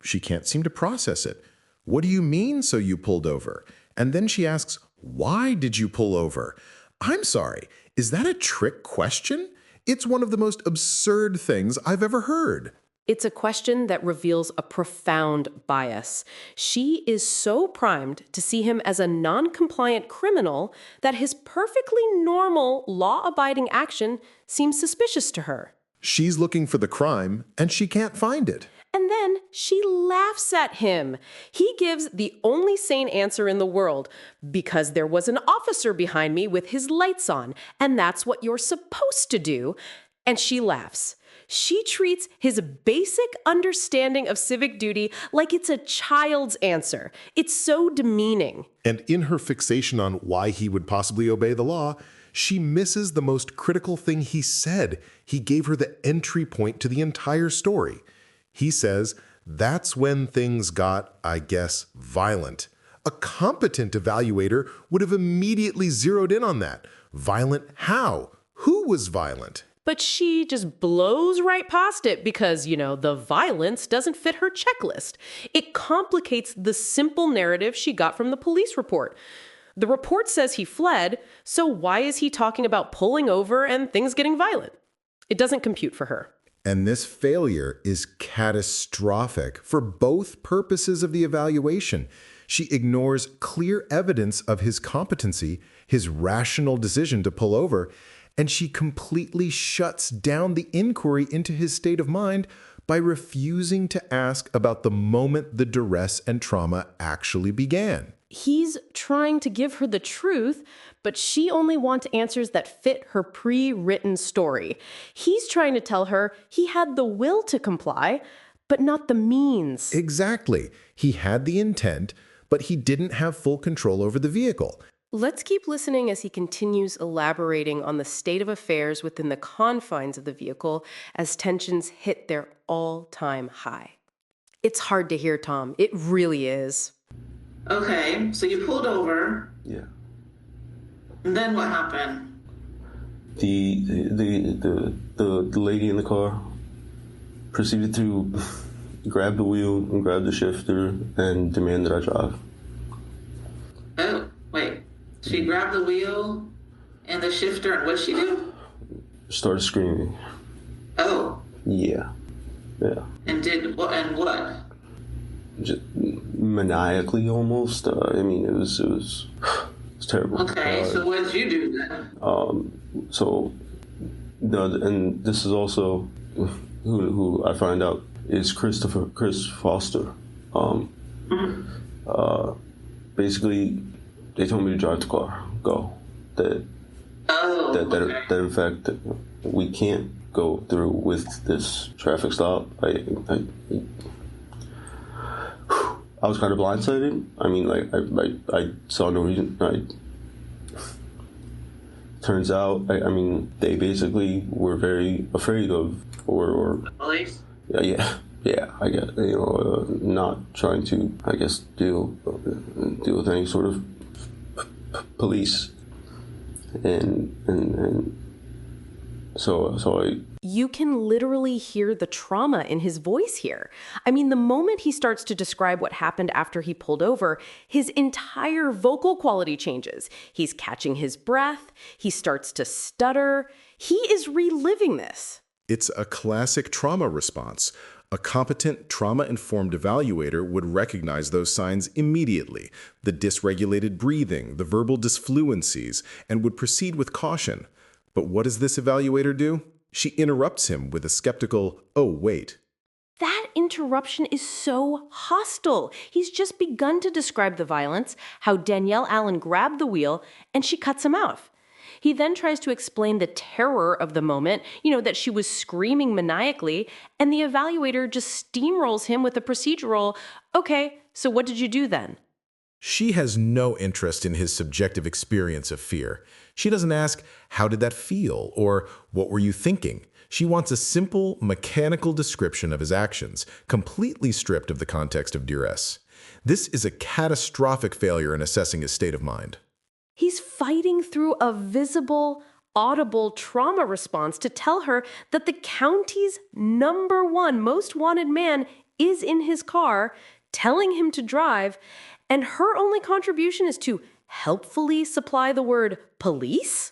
she can't seem to process it. What do you mean, so you pulled over? And then she asks, why did you pull over? I'm sorry, is that a trick question? It's one of the most absurd things I've ever heard. It's a question that reveals a profound bias. She is so primed to see him as a non-compliant criminal that his perfectly normal, law-abiding action seems suspicious to her. She's looking for the crime, and she can't find it. And then she laughs at him. He gives the only sane answer in the world, because there was an officer behind me with his lights on, and that's what you're supposed to do. And she laughs. She treats his basic understanding of civic duty like it's a child's answer. It's so demeaning. And in her fixation on why he would possibly obey the law, she misses the most critical thing he said. He gave her the entry point to the entire story. He says, that's when things got, I guess, violent. A competent evaluator would have immediately zeroed in on that. Violent how? Who was violent? But she just blows right past it because, the violence doesn't fit her checklist. It complicates the simple narrative she got from the police report. The report says he fled, so why is he talking about pulling over and things getting violent? It doesn't compute for her. And this failure is catastrophic for both purposes of the evaluation. She ignores clear evidence of his competency, his rational decision to pull over, and she completely shuts down the inquiry into his state of mind by refusing to ask about the moment the duress and trauma actually began. He's trying to give her the truth, but she only wants answers that fit her pre-written story. He's trying to tell her he had the will to comply, but not the means. Exactly. He had the intent, but he didn't have full control over the vehicle. Let's keep listening as he continues elaborating on the state of affairs within the confines of the vehicle as tensions hit their all-time high. It's hard to hear, Tom. It really is. Okay, so you pulled over. Yeah. And then what happened? The lady in the car proceeded to grab the wheel and grab the shifter and demand that I drive. Oh, wait. She grabbed the wheel and the shifter, and what'd she do? Started screaming. Oh. Yeah. And did what? And what? Just maniacally, almost. I mean, it was terrible. Okay, so what did you do then? And this is also who I find out is Chris Foster. Basically, they told me to drive the car, go. That in fact we can't go through with this traffic stop. I was kind of blindsided. I mean, I saw no reason. Turns out, I mean, they basically were very afraid of, or police. Yeah. I guess not trying to, I guess, deal with any sort of police, and so I. You can literally hear the trauma in his voice here. I mean, the moment he starts to describe what happened after he pulled over, his entire vocal quality changes. He's catching his breath. He starts to stutter. He is reliving this. It's a classic trauma response. A competent trauma-informed evaluator would recognize those signs immediately, the dysregulated breathing, the verbal disfluencies, and would proceed with caution. But what does this evaluator do? She interrupts him with a skeptical, "Oh, wait." That interruption is so hostile. He's just begun to describe the violence, how Danielle Allen grabbed the wheel, and she cuts him off. He then tries to explain the terror of the moment, that she was screaming maniacally, and the evaluator just steamrolls him with a procedural, "Okay, so what did you do then?" She has no interest in his subjective experience of fear. She doesn't ask, "How did that feel?" or "What were you thinking?" She wants a simple, mechanical description of his actions, completely stripped of the context of duress. This is a catastrophic failure in assessing his state of mind. He's fighting through a visible, audible trauma response to tell her that the county's #1 most wanted man is in his car, telling him to drive, and her only contribution is to helpfully supply the word police?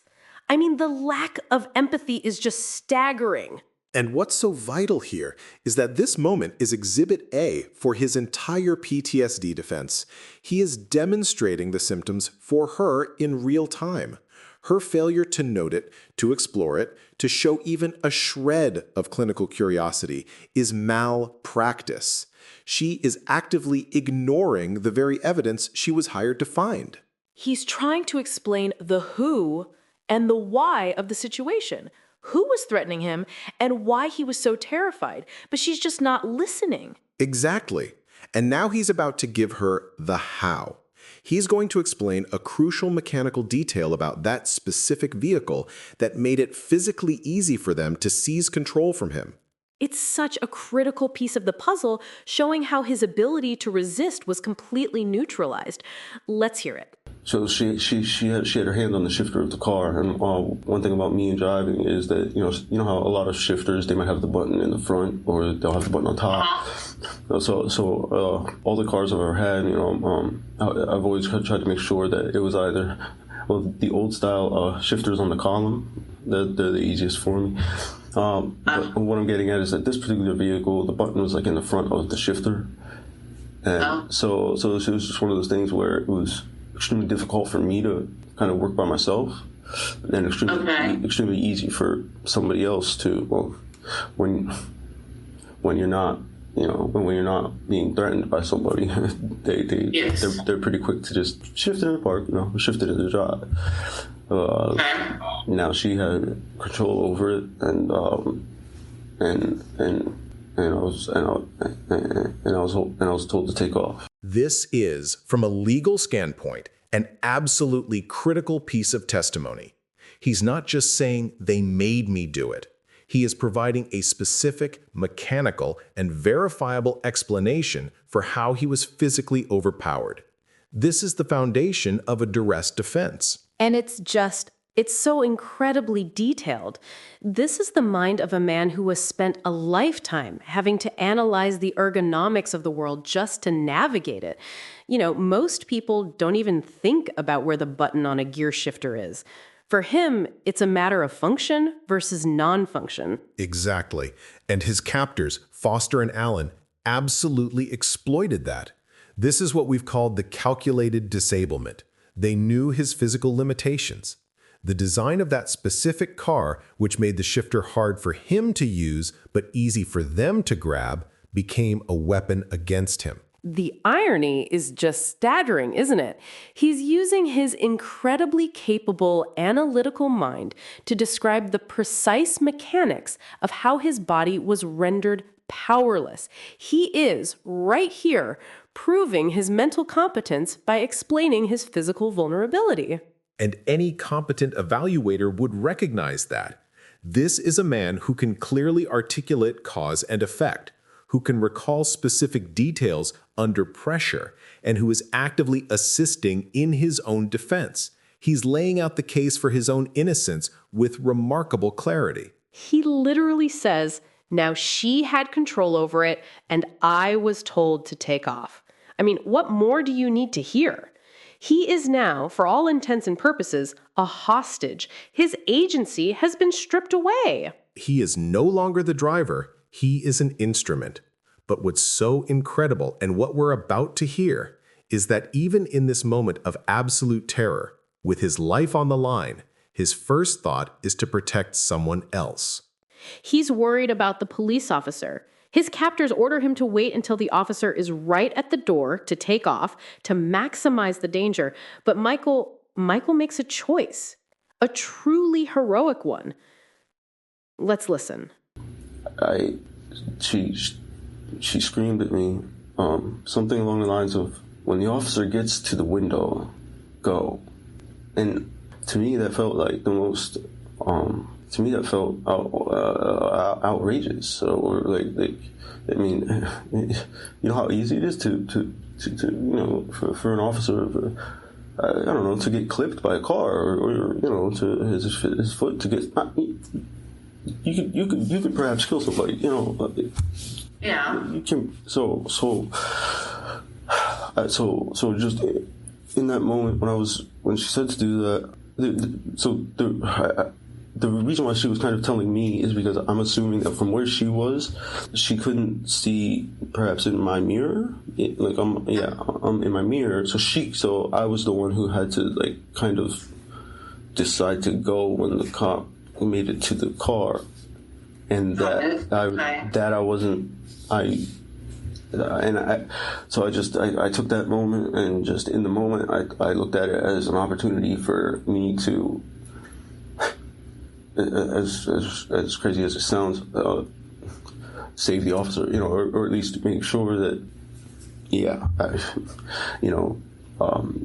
I mean, the lack of empathy is just staggering. And what's so vital here is that this moment is Exhibit A for his entire PTSD defense. He is demonstrating the symptoms for her in real time. Her failure to note it, to explore it, to show even a shred of clinical curiosity is malpractice. She is actively ignoring the very evidence she was hired to find. He's trying to explain the who and the why of the situation. Who was threatening him and why he was so terrified, but she's just not listening. Exactly. And now he's about to give her the how. He's going to explain a crucial mechanical detail about that specific vehicle that made it physically easy for them to seize control from him. It's such a critical piece of the puzzle, showing how his ability to resist was completely neutralized. Let's hear it. So she had her hand on the shifter of the car, and one thing about me and driving is that you know how a lot of shifters, they might have the button in the front or they'll have the button on top. So all the cars I've ever had, I've always tried to make sure that it was either the old style shifters on the column. They're the easiest for me. But what I'm getting at is that this particular vehicle, the button was like in the front of the shifter. And so it was just one of those things where it was extremely difficult for me to kind of work by myself, and extremely easy for somebody else to, well, when you're not, when you're not being threatened by somebody, they're pretty quick to just shift it in the park, shift it in the drive. Now she had control over it, and I was told to take off. This is, from a legal standpoint, an absolutely critical piece of testimony. He's not just saying they made me do it. He is providing a specific, mechanical, and verifiable explanation for how he was physically overpowered. This is the foundation of a duress defense. And it's so incredibly detailed. This is the mind of a man who has spent a lifetime having to analyze the ergonomics of the world just to navigate it. Most people don't even think about where the button on a gear shifter is. For him, it's a matter of function versus non-function. Exactly. And his captors, Foster and Allen, absolutely exploited that. This is what we've called the calculated disablement. They knew his physical limitations. The design of that specific car, which made the shifter hard for him to use but easy for them to grab, became a weapon against him. The irony is just staggering, isn't it? He's using his incredibly capable analytical mind to describe the precise mechanics of how his body was rendered powerless. He is, right here, proving his mental competence by explaining his physical vulnerability. And any competent evaluator would recognize that. This is a man who can clearly articulate cause and effect, who can recall specific details under pressure, and who is actively assisting in his own defense. He's laying out the case for his own innocence with remarkable clarity. He literally says, now she had control over it, and I was told to take off. I mean, what more do you need to hear? He is now, for all intents and purposes, a hostage. His agency has been stripped away. He is no longer the driver. He is an instrument. But what's so incredible, and what we're about to hear, is that even in this moment of absolute terror, with his life on the line, his first thought is to protect someone else. He's worried about the police officer. His captors order him to wait until the officer is right at the door to take off, to maximize the danger. But Michael makes a choice, a truly heroic one. Let's listen. She screamed at me, something along the lines of, when the officer gets to the window, go. And to me, that felt like the most, outrageous. Or like, I mean, you know how easy it is to for an officer, I don't know, to get clipped by a car, or to his foot to get, you could perhaps kill somebody, Yeah. You can, so just in that moment when she said to do that, the reason why she was kind of telling me is because I'm assuming that from where she was, she couldn't see perhaps in my mirror. I'm in my mirror. So I was the one who had to kind of decide to go when the cop made it to the car, and I took that moment, and just in the moment I looked at it as an opportunity for me to, as crazy as it sounds, save the officer, or at least make sure that,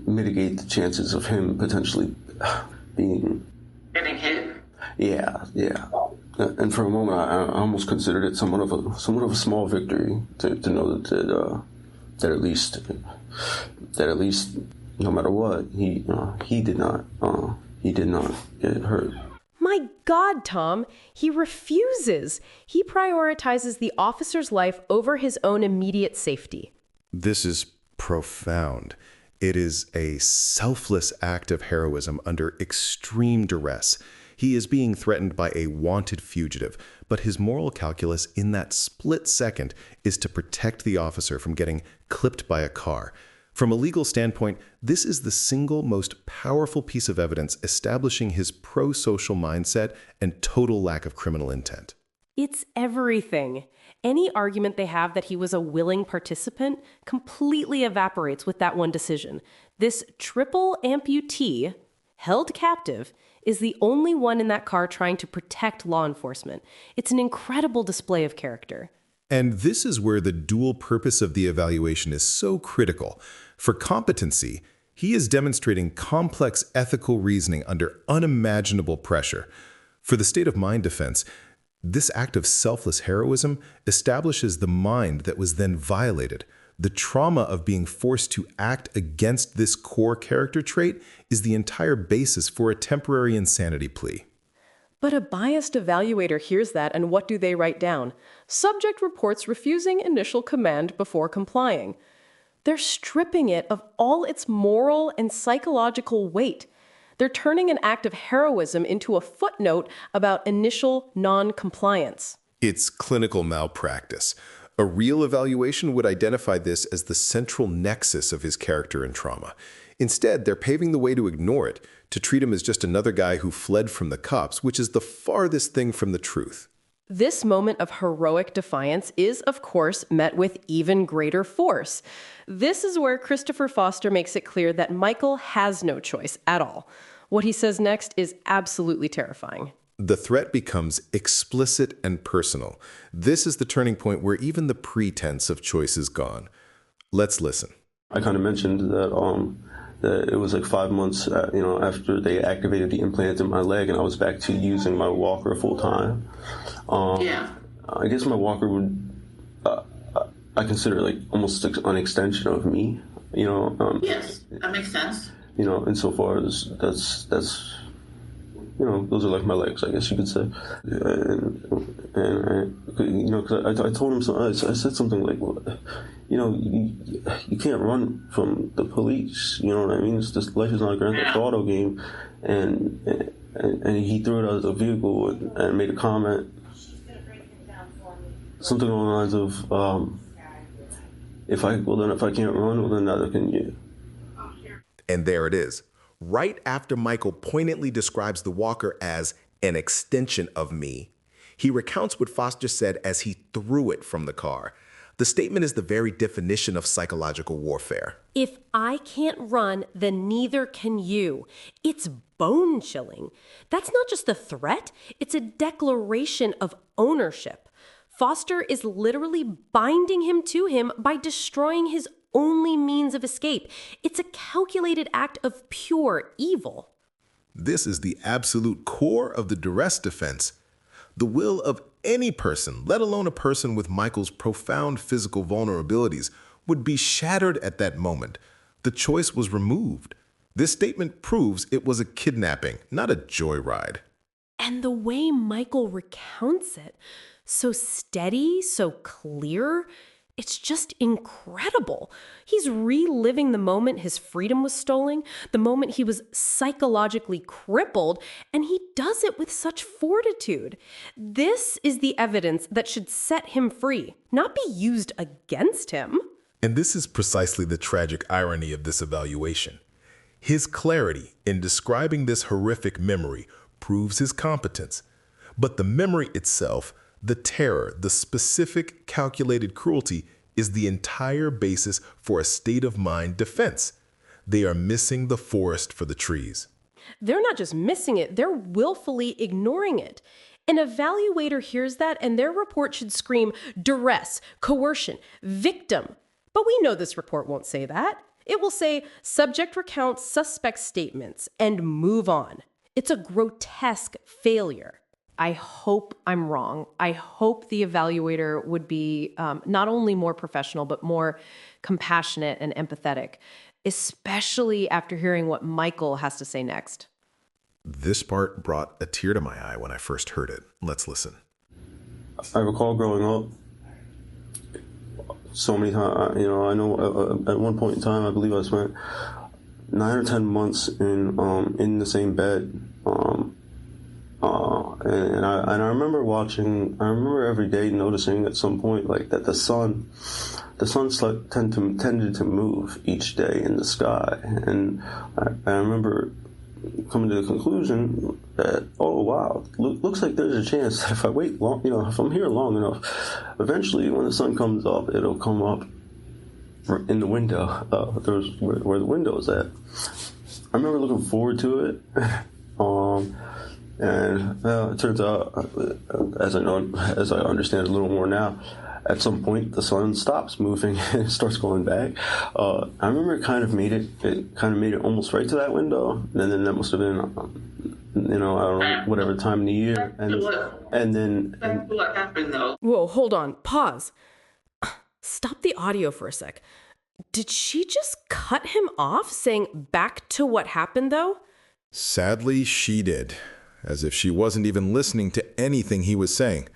mitigate the chances of him potentially getting hit. Yeah. And for a moment, I almost considered it somewhat of a small victory to know that at least no matter what, he did not get hurt. My God, Tom, he refuses. He prioritizes the officer's life over his own immediate safety. This is profound. It is a selfless act of heroism under extreme duress. He is being threatened by a wanted fugitive, but his moral calculus in that split second is to protect the officer from getting clipped by a car. From a legal standpoint, this is the single most powerful piece of evidence establishing his pro-social mindset and total lack of criminal intent. It's everything. Any argument they have that he was a willing participant completely evaporates with that one decision. This triple amputee, held captive, is the only one in that car trying to protect law enforcement. It's an incredible display of character. And this is where the dual purpose of the evaluation is so critical. For competency, he is demonstrating complex ethical reasoning under unimaginable pressure. For the state of mind defense, this act of selfless heroism establishes the mind that was then violated. The trauma of being forced to act against this core character trait is the entire basis for a temporary insanity plea. But a biased evaluator hears that, and what do they write down? Subject reports refusing initial command before complying. They're stripping it of all its moral and psychological weight. They're turning an act of heroism into a footnote about initial non-compliance. It's clinical malpractice. A real evaluation would identify this as the central nexus of his character and trauma. Instead, they're paving the way to ignore it, to treat him as just another guy who fled from the cops, which is the farthest thing from the truth. This moment of heroic defiance is, of course, met with even greater force. This is where Christopher Foster makes it clear that Michael has no choice at all. What he says next is absolutely terrifying. The threat becomes explicit and personal. This is the turning point where even the pretense of choice is gone. Let's listen. I kind of mentioned that it was like 5 months, after they activated the implant in my leg, and I was back to using my walker full time. I guess my walker would, I consider like almost an extension of me. Yes, that makes sense. Insofar as that's those are like my legs, I guess you could say. And because I told him I said something like, well, you can't run from the police. You know what I mean? It's just, life is not a Grand Theft Auto game. And he threw it out of the vehicle and made a comment, something along the lines of, if I can't run, well, then neither can you. And there it is. Right after Michael poignantly describes the walker as an extension of me, he recounts what Foster said as he threw it from the car. The statement is the very definition of psychological warfare. If I can't run, then neither can you. It's bone-chilling. That's not just a threat, it's a declaration of ownership. Foster is literally binding him to him by destroying his only means of escape. It's a calculated act of pure evil. This is the absolute core of the duress defense. The will of any person, let alone a person with Michael's profound physical vulnerabilities, would be shattered at that moment. The choice was removed. This statement proves it was a kidnapping, not a joyride. And the way Michael recounts it, so steady, so clear, it's just incredible. He's reliving the moment his freedom was stolen, the moment he was psychologically crippled, and he does it with such fortitude. This is the evidence that should set him free, not be used against him. And this is precisely the tragic irony of this evaluation. His clarity in describing this horrific memory proves his competence. But the memory itself, the terror, the specific calculated cruelty, is the entire basis for a state of mind defense. They are missing the forest for the trees. They're not just missing it, they're willfully ignoring it. An evaluator hears that and their report should scream duress, coercion, victim. But we know this report won't say that. It will say subject recounts suspect statements and move on. It's a grotesque failure. I hope I'm wrong. I hope the evaluator would be not only more professional, but more compassionate and empathetic, especially after hearing what Michael has to say next. This part brought a tear to my eye when I first heard it. Let's listen. I recall growing up so many times, I know at one point in time, I believe I spent 9 or 10 months in the same bed, and I remember watching. I remember every day noticing at some point like that the sun tended to move each day in the sky, and I remember coming to the conclusion that, oh wow, looks like there's a chance that if I wait long, if I'm here long enough, eventually when the sun comes up, it'll come up in the window. There's where the window is at. I remember looking forward to it, and it turns out, as I understand a little more now, at some point the sun stops moving and it starts going back. I remember it kind of made it almost right to that window, and then that must have been, I don't know, whatever time in the year, and then What happened though? Whoa, hold on. Pause. Stop the audio for a sec. Did she just cut him off, saying back to what happened, though? Sadly, she did, as if she wasn't even listening to anything he was saying.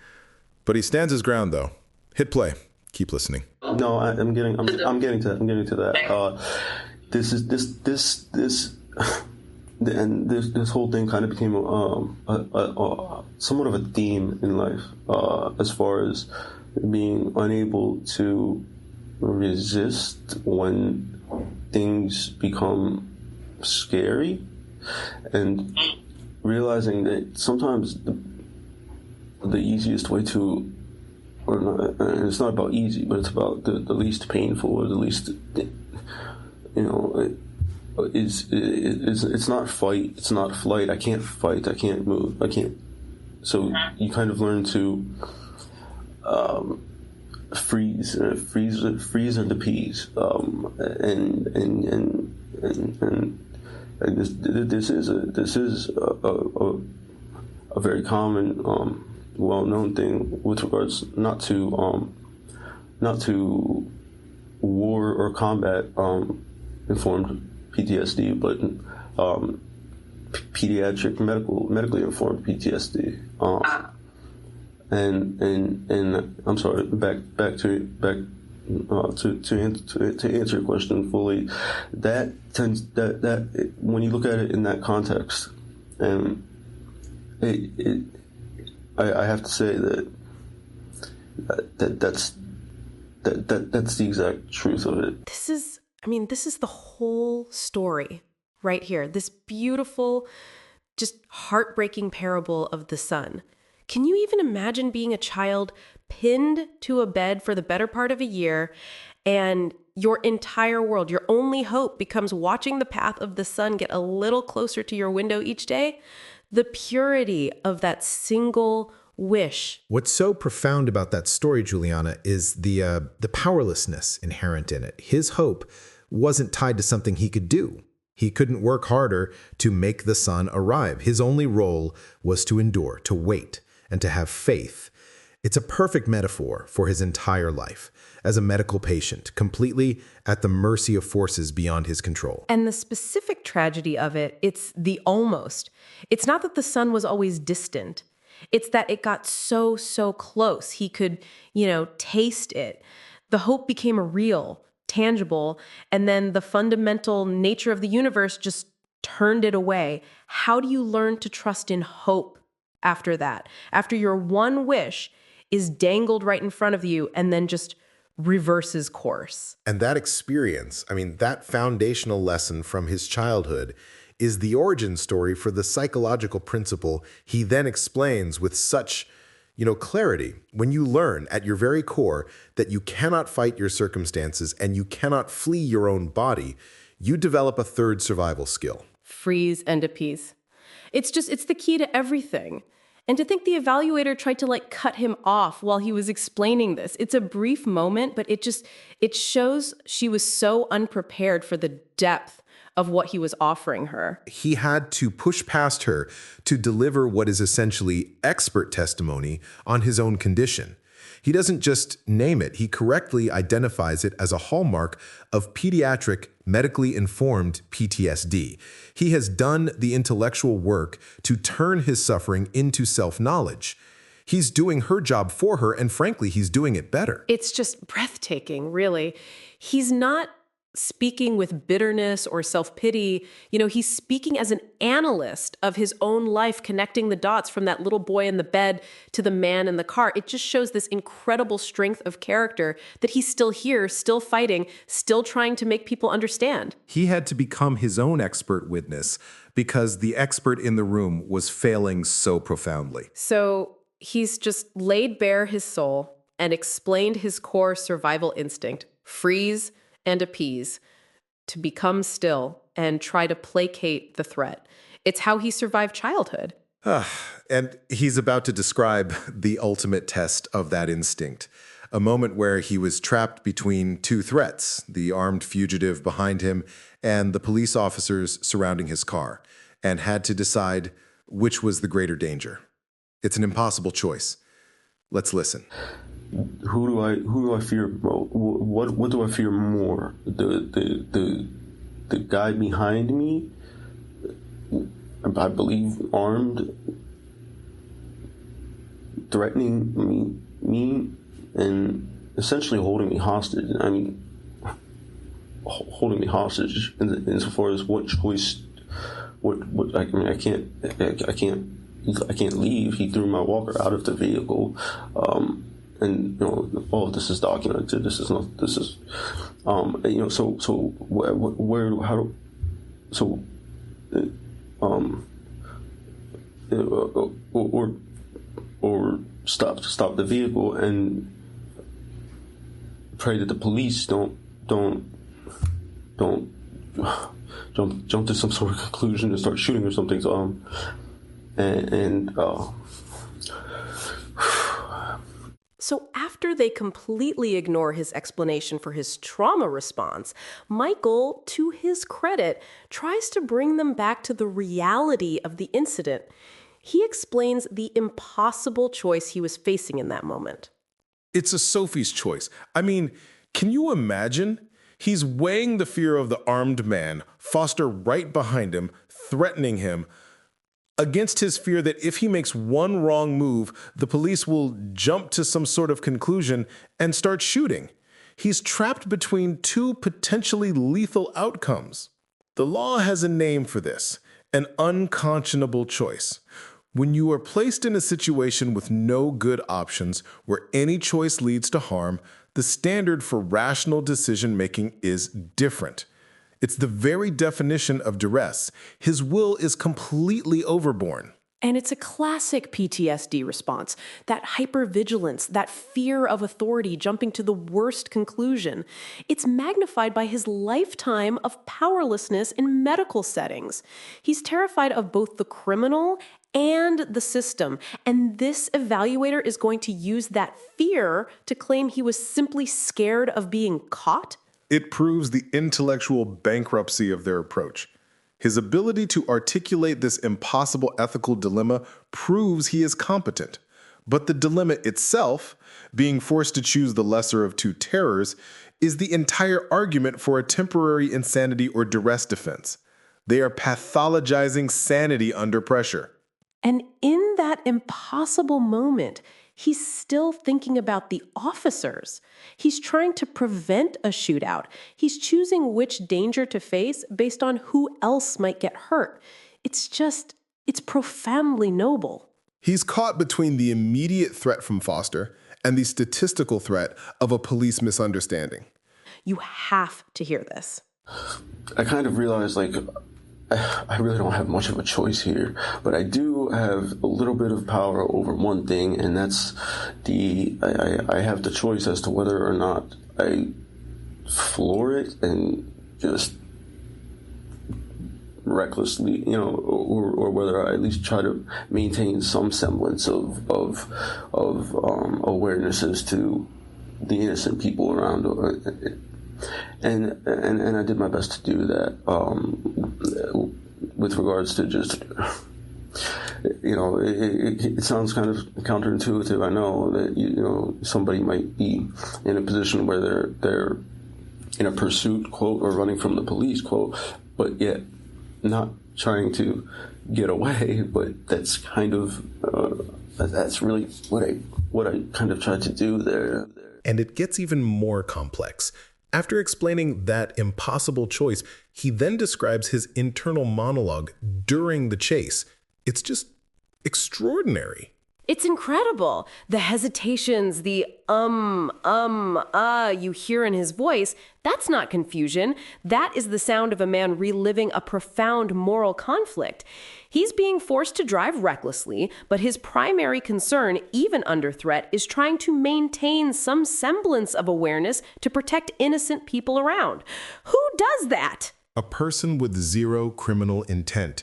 But he stands his ground, though. Hit play. Keep listening. No, I'm getting to that. This whole thing kind of became somewhat of a theme in life, as far as being unable to resist when things become scary, and realizing that sometimes the easiest way to, or not, and it's not about easy, but it's about the least painful, or the least, it's not fight, it's not flight. I can't fight, I can't move, I can't. So you kind of learn to freeze and appease, and this is a very common, well-known thing with regards not to war or combat informed PTSD, but pediatric medically informed PTSD. And I'm sorry. Back to answer your question fully. That when you look at it in that context, and I have to say that's the exact truth of it. This is the whole story right here. This beautiful, just heartbreaking parable of the son. Can you even imagine being a child pinned to a bed for the better part of a year, and your entire world, your only hope becomes watching the path of the sun get a little closer to your window each day? The purity of that single wish. What's so profound about that story, Juliana, is the powerlessness inherent in it. His hope wasn't tied to something he could do. He couldn't work harder to make the sun arrive. His only role was to endure, to wait, and to have faith. It's a perfect metaphor for his entire life as a medical patient, completely at the mercy of forces beyond his control. And the specific tragedy of it, it's the almost. It's not that the sun was always distant. It's that it got so close. He could, taste it. The hope became real, tangible, and then the fundamental nature of the universe just turned it away. How do you learn to trust in hope after that? After your one wish is dangled right in front of you and then just reverses course. And that experience, that foundational lesson from his childhood is the origin story for the psychological principle he then explains with such, clarity. When you learn at your very core that you cannot fight your circumstances and you cannot flee your own body, you develop a third survival skill. Freeze and appease. It's the key to everything. And to think the evaluator tried to cut him off while he was explaining this. It's a brief moment, but it shows she was so unprepared for the depth of what he was offering her. He had to push past her to deliver what is essentially expert testimony on his own condition. He doesn't just name it, he correctly identifies it as a hallmark of pediatric medically informed PTSD. He has done the intellectual work to turn his suffering into self-knowledge. He's doing her job for her, and frankly, he's doing it better. It's just breathtaking, really. He's not speaking with bitterness or self-pity. He's speaking as an analyst of his own life, connecting the dots from that little boy in the bed to the man in the car. It just shows this incredible strength of character that he's still here, still fighting, still trying to make people understand. He had to become his own expert witness because the expert in the room was failing so profoundly. So he's just laid bare his soul and explained his core survival instinct: freeze and appease, to become still and try to placate the threat. It's how he survived childhood. And he's about to describe the ultimate test of that instinct, a moment where he was trapped between two threats: the armed fugitive behind him and the police officers surrounding his car, and had to decide which was the greater danger. It's an impossible choice. Let's listen. Who do I fear? What do I fear more? The guy behind me, I believe, armed, threatening me, and essentially holding me hostage. I mean, holding me hostage insofar as what choice. What I mean, I can't leave. He threw my walker out of the vehicle. And this is documented. This is not. This is, or stop the vehicle and pray that the police don't jump to some sort of conclusion and start shooting or something. So So after they completely ignore his explanation for his trauma response, Michael, to his credit, tries to bring them back to the reality of the incident. He explains the impossible choice he was facing in that moment. It's a Sophie's choice. I mean, can you imagine? He's weighing the fear of the armed man, Foster right behind him, threatening him, against his fear that if he makes one wrong move, the police will jump to some sort of conclusion and start shooting. He's trapped between two potentially lethal outcomes. The law has a name for this: an unconscionable choice. When you are placed in a situation with no good options, where any choice leads to harm, the standard for rational decision-making is different. It's the very definition of duress. His will is completely overborne. And it's a classic PTSD response, that hypervigilance, that fear of authority jumping to the worst conclusion. It's magnified by his lifetime of powerlessness in medical settings. He's terrified of both the criminal and the system, and this evaluator is going to use that fear to claim he was simply scared of being caught? It proves the intellectual bankruptcy of their approach. His ability to articulate this impossible ethical dilemma proves he is competent. But the dilemma itself, being forced to choose the lesser of two terrors, is the entire argument for a temporary insanity or duress defense. They are pathologizing sanity under pressure. And in that impossible moment, he's still thinking about the officers. He's trying to prevent a shootout. He's choosing which danger to face based on who else might get hurt. It's profoundly noble. He's caught between the immediate threat from Foster and the statistical threat of a police misunderstanding. You have to hear this. I kind of realized, I really don't have much of a choice here, but I do have a little bit of power over one thing, and that's I have the choice as to whether or not I floor it and just recklessly, or whether I at least try to maintain some semblance of awareness as to the innocent people around. And I did my best to do that, with regards to just, it sounds kind of counterintuitive. I know that, somebody might be in a position where they're in a pursuit, quote, or running from the police, quote, but yet not trying to get away. But that's kind of, that's really what I kind of tried to do there. And it gets even more complex. After explaining that impossible choice, he then describes his internal monologue during the chase. It's just extraordinary. It's incredible. The hesitations, the you hear in his voice, that's not confusion. That is the sound of a man reliving a profound moral conflict. He's being forced to drive recklessly, but his primary concern, even under threat, is trying to maintain some semblance of awareness to protect innocent people around. Who does that? A person with zero criminal intent.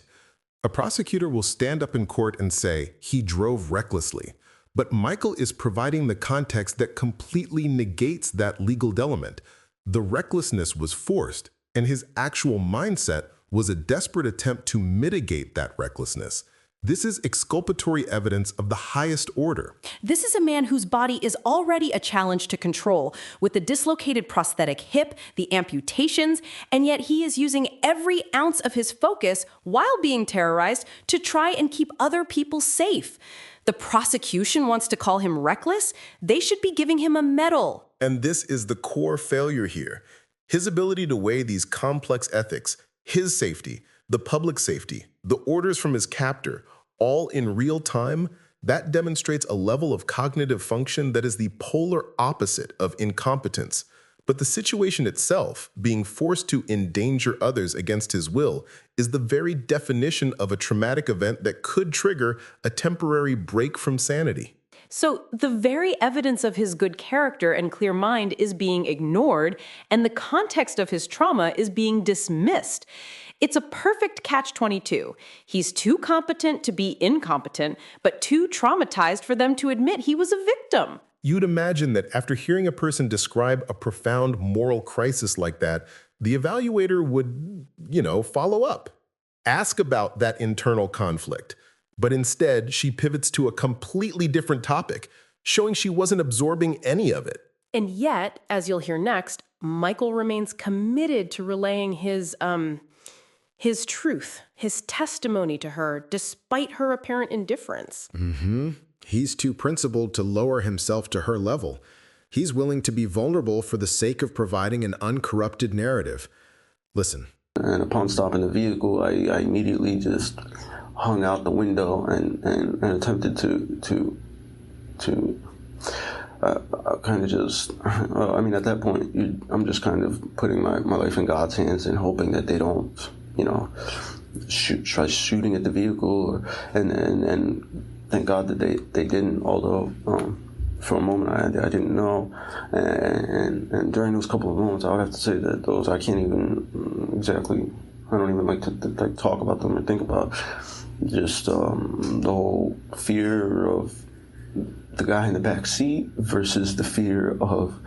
A prosecutor will stand up in court and say he drove recklessly, but Michael is providing the context that completely negates that legal element. The recklessness was forced, and his actual mindset was a desperate attempt to mitigate that recklessness. This is exculpatory evidence of the highest order. This is a man whose body is already a challenge to control, with the dislocated prosthetic hip, the amputations, and yet he is using every ounce of his focus while being terrorized to try and keep other people safe. The prosecution wants to call him reckless. They should be giving him a medal. And this is the core failure here. His ability to weigh these complex ethics, his safety, the public safety, the orders from his captor, all in real time, that demonstrates a level of cognitive function that is the polar opposite of incompetence. But the situation itself, being forced to endanger others against his will, is the very definition of a traumatic event that could trigger a temporary break from sanity. So the very evidence of his good character and clear mind is being ignored, and the context of his trauma is being dismissed. It's a perfect catch-22. He's too competent to be incompetent, but too traumatized for them to admit he was a victim. You'd imagine that after hearing a person describe a profound moral crisis like that, the evaluator would, follow up, ask about that internal conflict. But instead, she pivots to a completely different topic, showing she wasn't absorbing any of it. And yet, as you'll hear next, Michael remains committed to relaying his truth, his testimony to her, despite her apparent indifference. He's too principled to lower himself to her level. He's willing to be vulnerable for the sake of providing an uncorrupted narrative. Listen. And upon stopping the vehicle, I immediately just hung out the window and attempted to kind of just, at that point, I'm just kind of putting my life in God's hands and hoping that they don't, try shooting at the vehicle, and thank God that they didn't, although for a moment I didn't know, and during those couple of moments I would have to say that those I can't even exactly, I don't even like to talk about them or think about just the whole fear of the guy in the back seat versus the fear of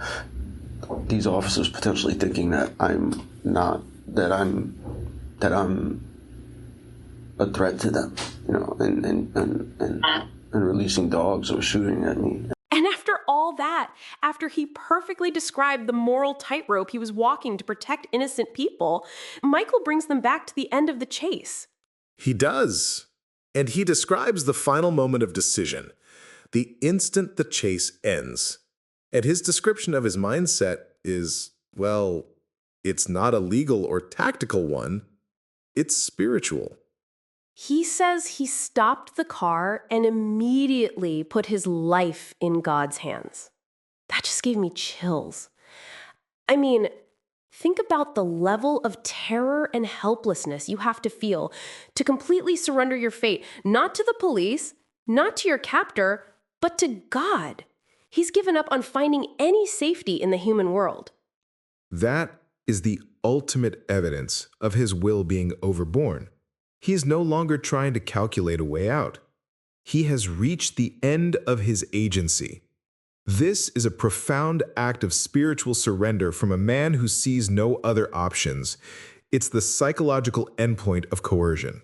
these officers potentially thinking that I'm a threat to them, and releasing dogs or shooting at me. And after all that, after he perfectly described the moral tightrope he was walking to protect innocent people, Michael brings them back to the end of the chase. He does. And he describes the final moment of decision, the instant the chase ends. And his description of his mindset is, well, it's not a legal or tactical one, it's spiritual. He says he stopped the car and immediately put his life in God's hands. That just gave me chills. I mean, think about the level of terror and helplessness you have to feel to completely surrender your fate, not to the police, not to your captor, but to God. He's given up on finding any safety in the human world. That is the ultimate evidence of his will being overborne. He is no longer trying to calculate a way out. He has reached the end of his agency. This is a profound act of spiritual surrender from a man who sees no other options. It's the psychological endpoint of coercion.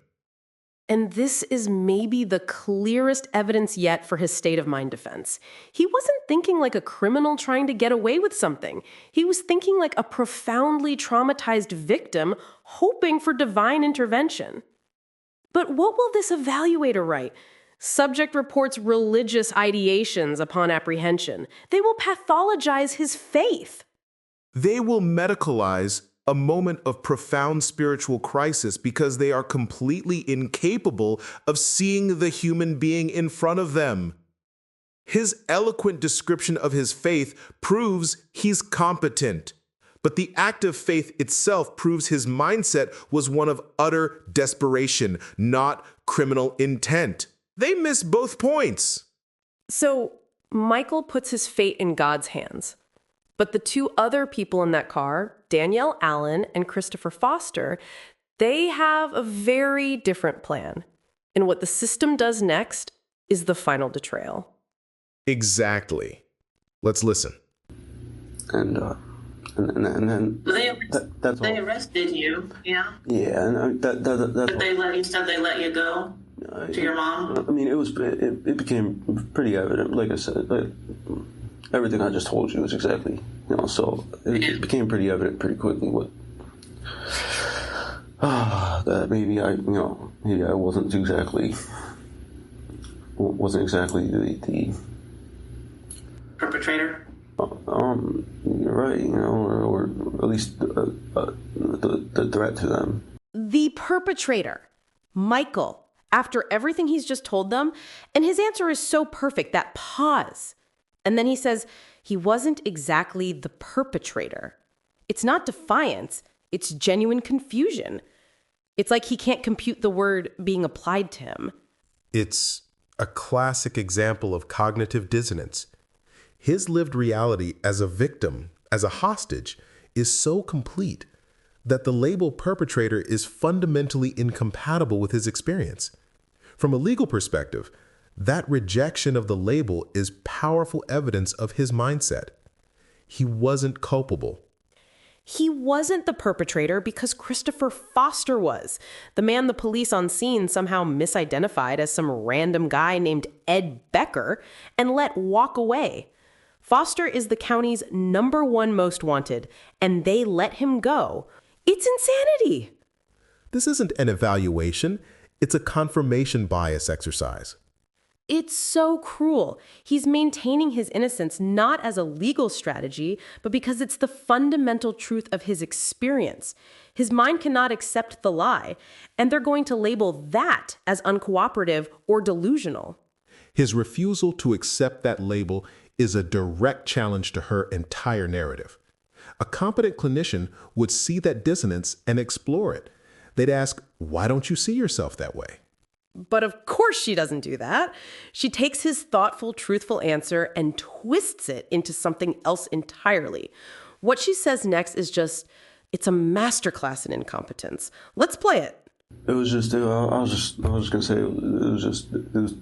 And this is maybe the clearest evidence yet for his state of mind defense. He wasn't thinking like a criminal trying to get away with something. He was thinking like a profoundly traumatized victim hoping for divine intervention. But what will this evaluator write? Subject reports religious ideations upon apprehension. They will pathologize his faith. They will medicalize a moment of profound spiritual crisis because they are completely incapable of seeing the human being in front of them. His eloquent description of his faith proves he's competent, but the act of faith itself proves his mindset was one of utter desperation, not criminal intent. They miss both points. So Michael puts his fate in God's hands. But the two other people in that car, Danielle Allen and Christopher Foster, they have a very different plan. And what the system does next is the final betrayal. Exactly. Let's listen. And then that's they all. arrested you, yeah? Yeah, and that's But you said they let you go to your mom? I mean, it became pretty evident. Like I said, everything I just told you is exactly, so it became pretty evident pretty quickly what that maybe I wasn't exactly the Perpetrator? You're right, or at least the threat to them. The perpetrator, Michael, after everything he's just told them, and his answer is so perfect, that pause. And then he says he wasn't exactly the perpetrator. It's not defiance, it's genuine confusion. It's like he can't compute the word being applied to him. It's a classic example of cognitive dissonance. His lived reality as a victim, as a hostage, is so complete that the label perpetrator is fundamentally incompatible with his experience. From a legal perspective, that rejection of the label is powerful evidence of his mindset. He wasn't culpable. He wasn't the perpetrator because Christopher Foster was, the man the police on scene somehow misidentified as some random guy named Ed Becker and let walk away. Foster is the county's #1 most wanted, and they let him go. It's insanity. This isn't an evaluation, it's a confirmation bias exercise. It's so cruel. He's maintaining his innocence not as a legal strategy, but because it's the fundamental truth of his experience. His mind cannot accept the lie, and they're going to label that as uncooperative or delusional. His refusal to accept that label is a direct challenge to her entire narrative. A competent clinician would see that dissonance and explore it. They'd ask, why don't you see yourself that way? But of course she doesn't do that. She takes his thoughtful, truthful answer and twists it into something else entirely. What she says next is it's a masterclass in incompetence. Let's play it. It was just, I was just gonna say, it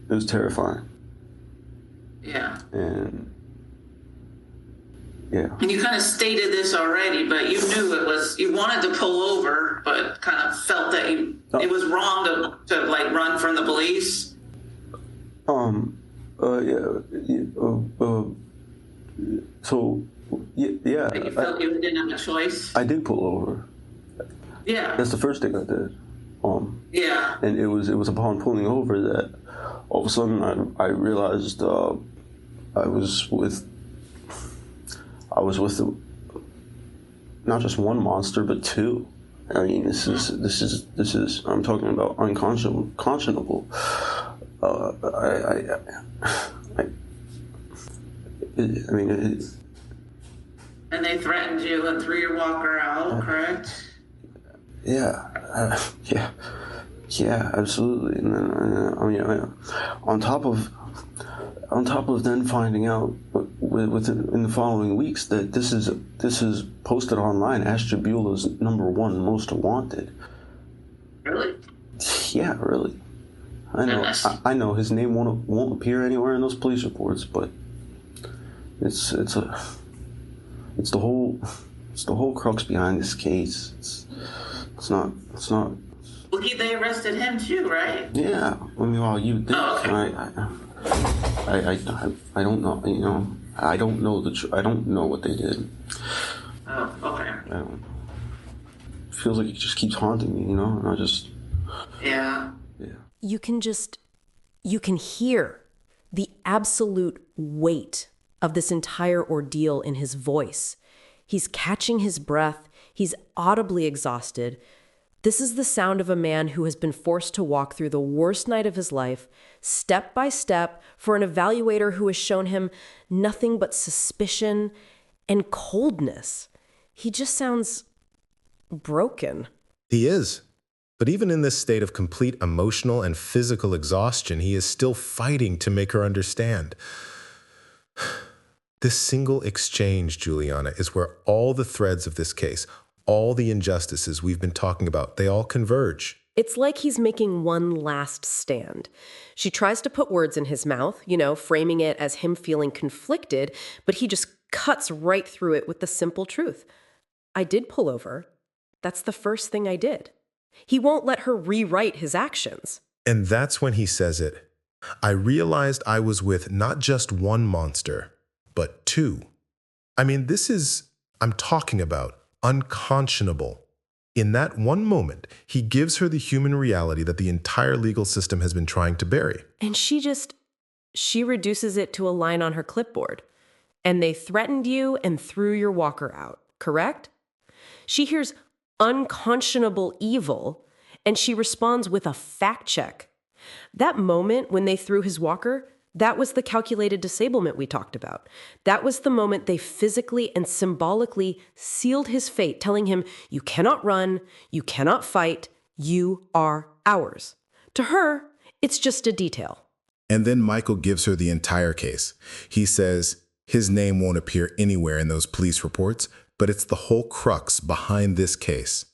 was terrifying. Yeah. And yeah. And you kind of stated this already, but you knew you wanted to pull over, but kind of felt that it was wrong to like run from the police. So, yeah. But you felt you didn't have a choice. I did pull over. Yeah. That's the first thing I did. Yeah. And it was upon pulling over that all of a sudden I realized I was with not just one monster but two. I mean, this is I'm talking about unconscionable. I mean. And they threatened you and threw your walker out, correct? Yeah, yeah, absolutely. And then, on top of then finding out in the following weeks that this is posted online as Jabula's #1 most wanted. Really? Yeah, really. I know his name won't appear anywhere in those police reports, but it's the whole crux behind this case. It's not. Well, they arrested him too, right? Yeah. I mean, well, you did. Oh, okay. I don't know. I don't know I don't know what they did. Oh, okay. It feels like it just keeps haunting me, and I just. Yeah. Yeah. You can hear the absolute weight of this entire ordeal in his voice. He's catching his breath. He's audibly exhausted. This is the sound of a man who has been forced to walk through the worst night of his life, step by step, for an evaluator who has shown him nothing but suspicion and coldness. He just sounds broken. He is. But even in this state of complete emotional and physical exhaustion, he is still fighting to make her understand. This single exchange, Juliana, is where all the threads of this case, all the injustices we've been talking about, they all converge. It's like he's making one last stand. She tries to put words in his mouth, framing it as him feeling conflicted, but he just cuts right through it with the simple truth. I did pull over. That's the first thing I did. He won't let her rewrite his actions. And that's when he says it. I realized I was with not just one monster, but two. I mean, I'm talking about unconscionable. In that one moment, he gives her the human reality that the entire legal system has been trying to bury. And she reduces it to a line on her clipboard. And they threatened you and threw your walker out, correct? She hears unconscionable evil, and she responds with a fact check. That moment when they threw his walker, that was the calculated disablement we talked about. That was the moment they physically and symbolically sealed his fate, telling him, you cannot run, you cannot fight, you are ours. To her, it's just a detail. And then Michael gives her the entire case. He says his name won't appear anywhere in those police reports, but it's the whole crux behind this case.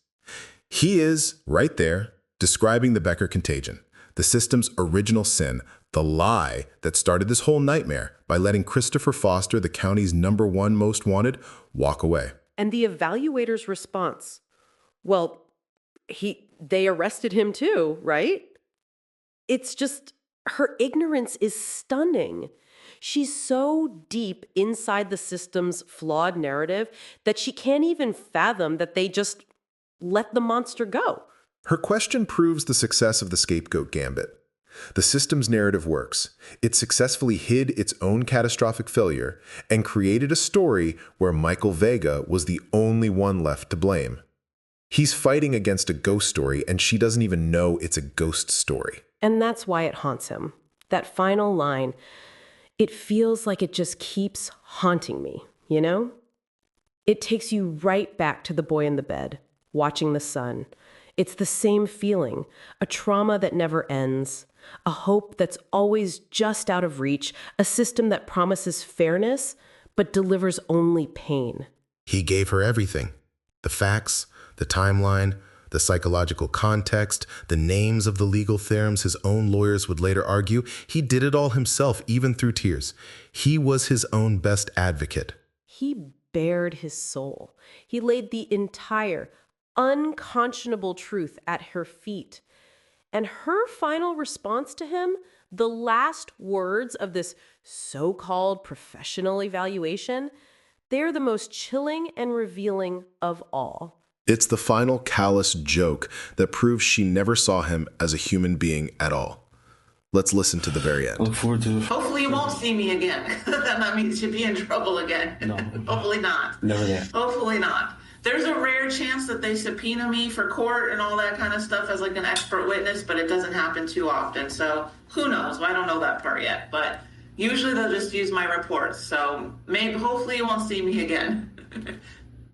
He is, right there, describing the Becker contagion, the system's original sin, the lie that started this whole nightmare by letting Christopher Foster, the county's #1 most wanted, walk away. And the evaluator's response, well, they arrested him too, right? It's just, her ignorance is stunning. She's so deep inside the system's flawed narrative that she can't even fathom that they just let the monster go. Her question proves the success of the scapegoat gambit. The system's narrative works. It successfully hid its own catastrophic failure and created a story where Michael Vega was the only one left to blame. He's fighting against a ghost story, and she doesn't even know it's a ghost story. And that's why it haunts him. That final line, it feels like it just keeps haunting me, It takes you right back to the boy in the bed, watching the sun. It's the same feeling, a trauma that never ends, a hope that's always just out of reach, a system that promises fairness but delivers only pain. He gave her everything. The facts, the timeline, the psychological context, the names of the legal theorems his own lawyers would later argue. He did it all himself, even through tears. He was his own best advocate. He bared his soul. He laid the entire unconscionable truth at her feet. And her final response to him, the last words of this so-called professional evaluation, they're the most chilling and revealing of all. It's the final callous joke that proves she never saw him as a human being at all. Let's listen to the very end. Look forward to it. Hopefully you won't see me again. That means you'll be in trouble again. No. Hopefully not. Never that. Hopefully not. There's a rare chance that they subpoena me for court and all that kind of stuff as like an expert witness, but it doesn't happen too often. So who knows? Well, I don't know that part yet, but usually they'll just use my reports. So hopefully you won't see me again.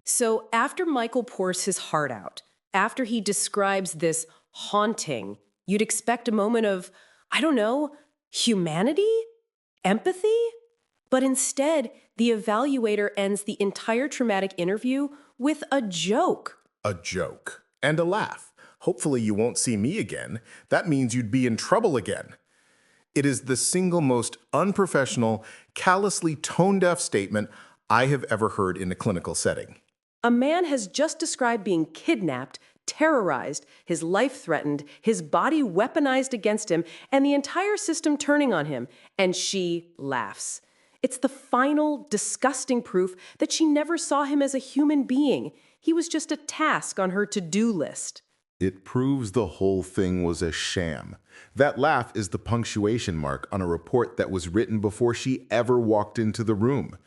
So after Michael pours his heart out, after he describes this haunting, you'd expect a moment of, humanity? Empathy? But instead, the evaluator ends the entire traumatic interview with a joke. A joke. And a laugh. Hopefully you won't see me again. That means you'd be in trouble again. It is the single most unprofessional, callously tone-deaf statement I have ever heard in a clinical setting. A man has just described being kidnapped, terrorized, his life threatened, his body weaponized against him, and the entire system turning on him, and she laughs. It's the final, disgusting proof that she never saw him as a human being. He was just a task on her to-do list. It proves the whole thing was a sham. That laugh is the punctuation mark on a report that was written before she ever walked into the room.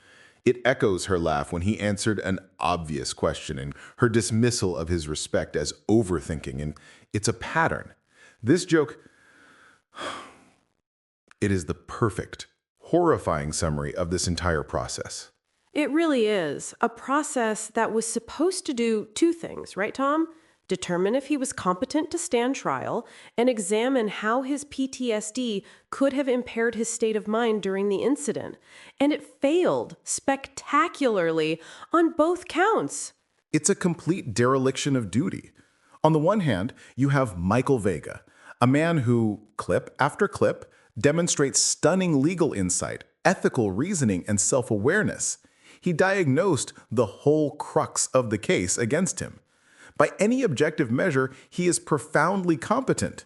It echoes her laugh when he answered an obvious question and her dismissal of his respect as overthinking, and it's a pattern. This joke, it is the perfect, horrifying summary of this entire process. It really is a process that was supposed to do two things, right, Tom? Determine if he was competent to stand trial and examine how his PTSD could have impaired his state of mind during the incident. And it failed spectacularly on both counts. It's a complete dereliction of duty. On the one hand, you have Michael Vega, a man who, clip after clip, demonstrates stunning legal insight, ethical reasoning, and self-awareness. He diagnosed the whole crux of the case against him. By any objective measure, he is profoundly competent.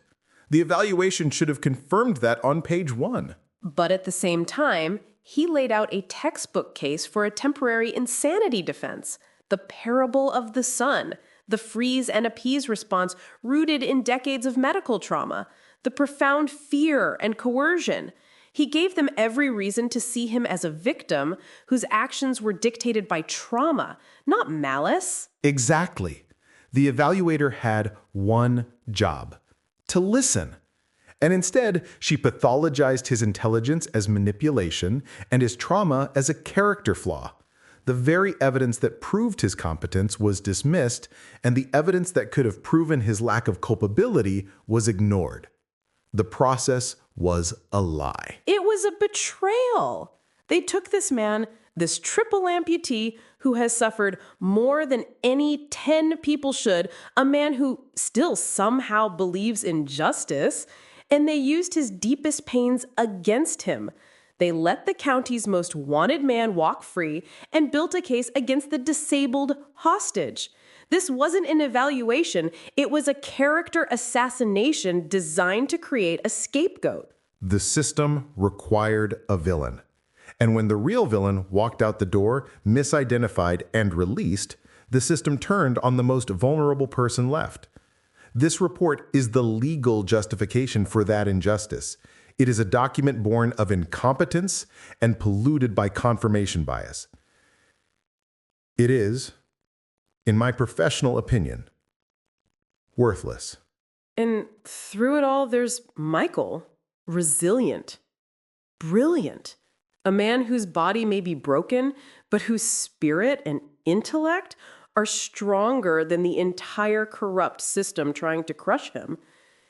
The evaluation should have confirmed that on page 1. But at the same time, he laid out a textbook case for a temporary insanity defense, the parable of the sun, the freeze and appease response rooted in decades of medical trauma, the profound fear and coercion. He gave them every reason to see him as a victim whose actions were dictated by trauma, not malice. Exactly. The evaluator had one job: to listen. And instead, she pathologized his intelligence as manipulation and his trauma as a character flaw. The very evidence that proved his competence was dismissed, and the evidence that could have proven his lack of culpability was ignored. The process was a lie. It was a betrayal. They took this man, this triple amputee who has suffered more than any 10 people should, a man who still somehow believes in justice, and they used his deepest pains against him. They let the county's most wanted man walk free and built a case against the disabled hostage. This wasn't an evaluation, it was a character assassination designed to create a scapegoat. The system required a villain. And when the real villain walked out the door, misidentified and released, the system turned on the most vulnerable person left. This report is the legal justification for that injustice. It is a document born of incompetence and polluted by confirmation bias. It is, in my professional opinion, worthless. And through it all, there's Michael, resilient, brilliant, a man whose body may be broken, but whose spirit and intellect are stronger than the entire corrupt system trying to crush him.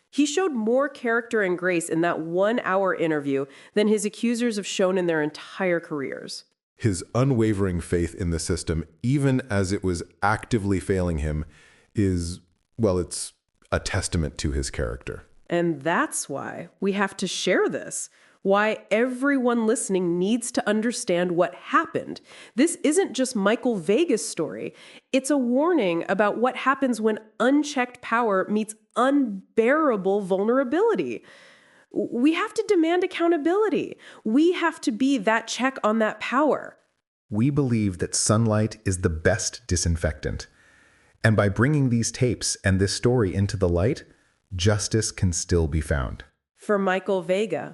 He showed more character and grace in that 1-hour interview than his accusers have shown in their entire careers. His unwavering faith in the system, even as it was actively failing him, is, well, it's a testament to his character. And that's why we have to share this. Why everyone listening needs to understand what happened. This isn't just Michael Vega's story. It's a warning about what happens when unchecked power meets unbearable vulnerability. We have to demand accountability. We have to be that check on that power. We believe that sunlight is the best disinfectant. And by bringing these tapes and this story into the light, justice can still be found. For Michael Vega,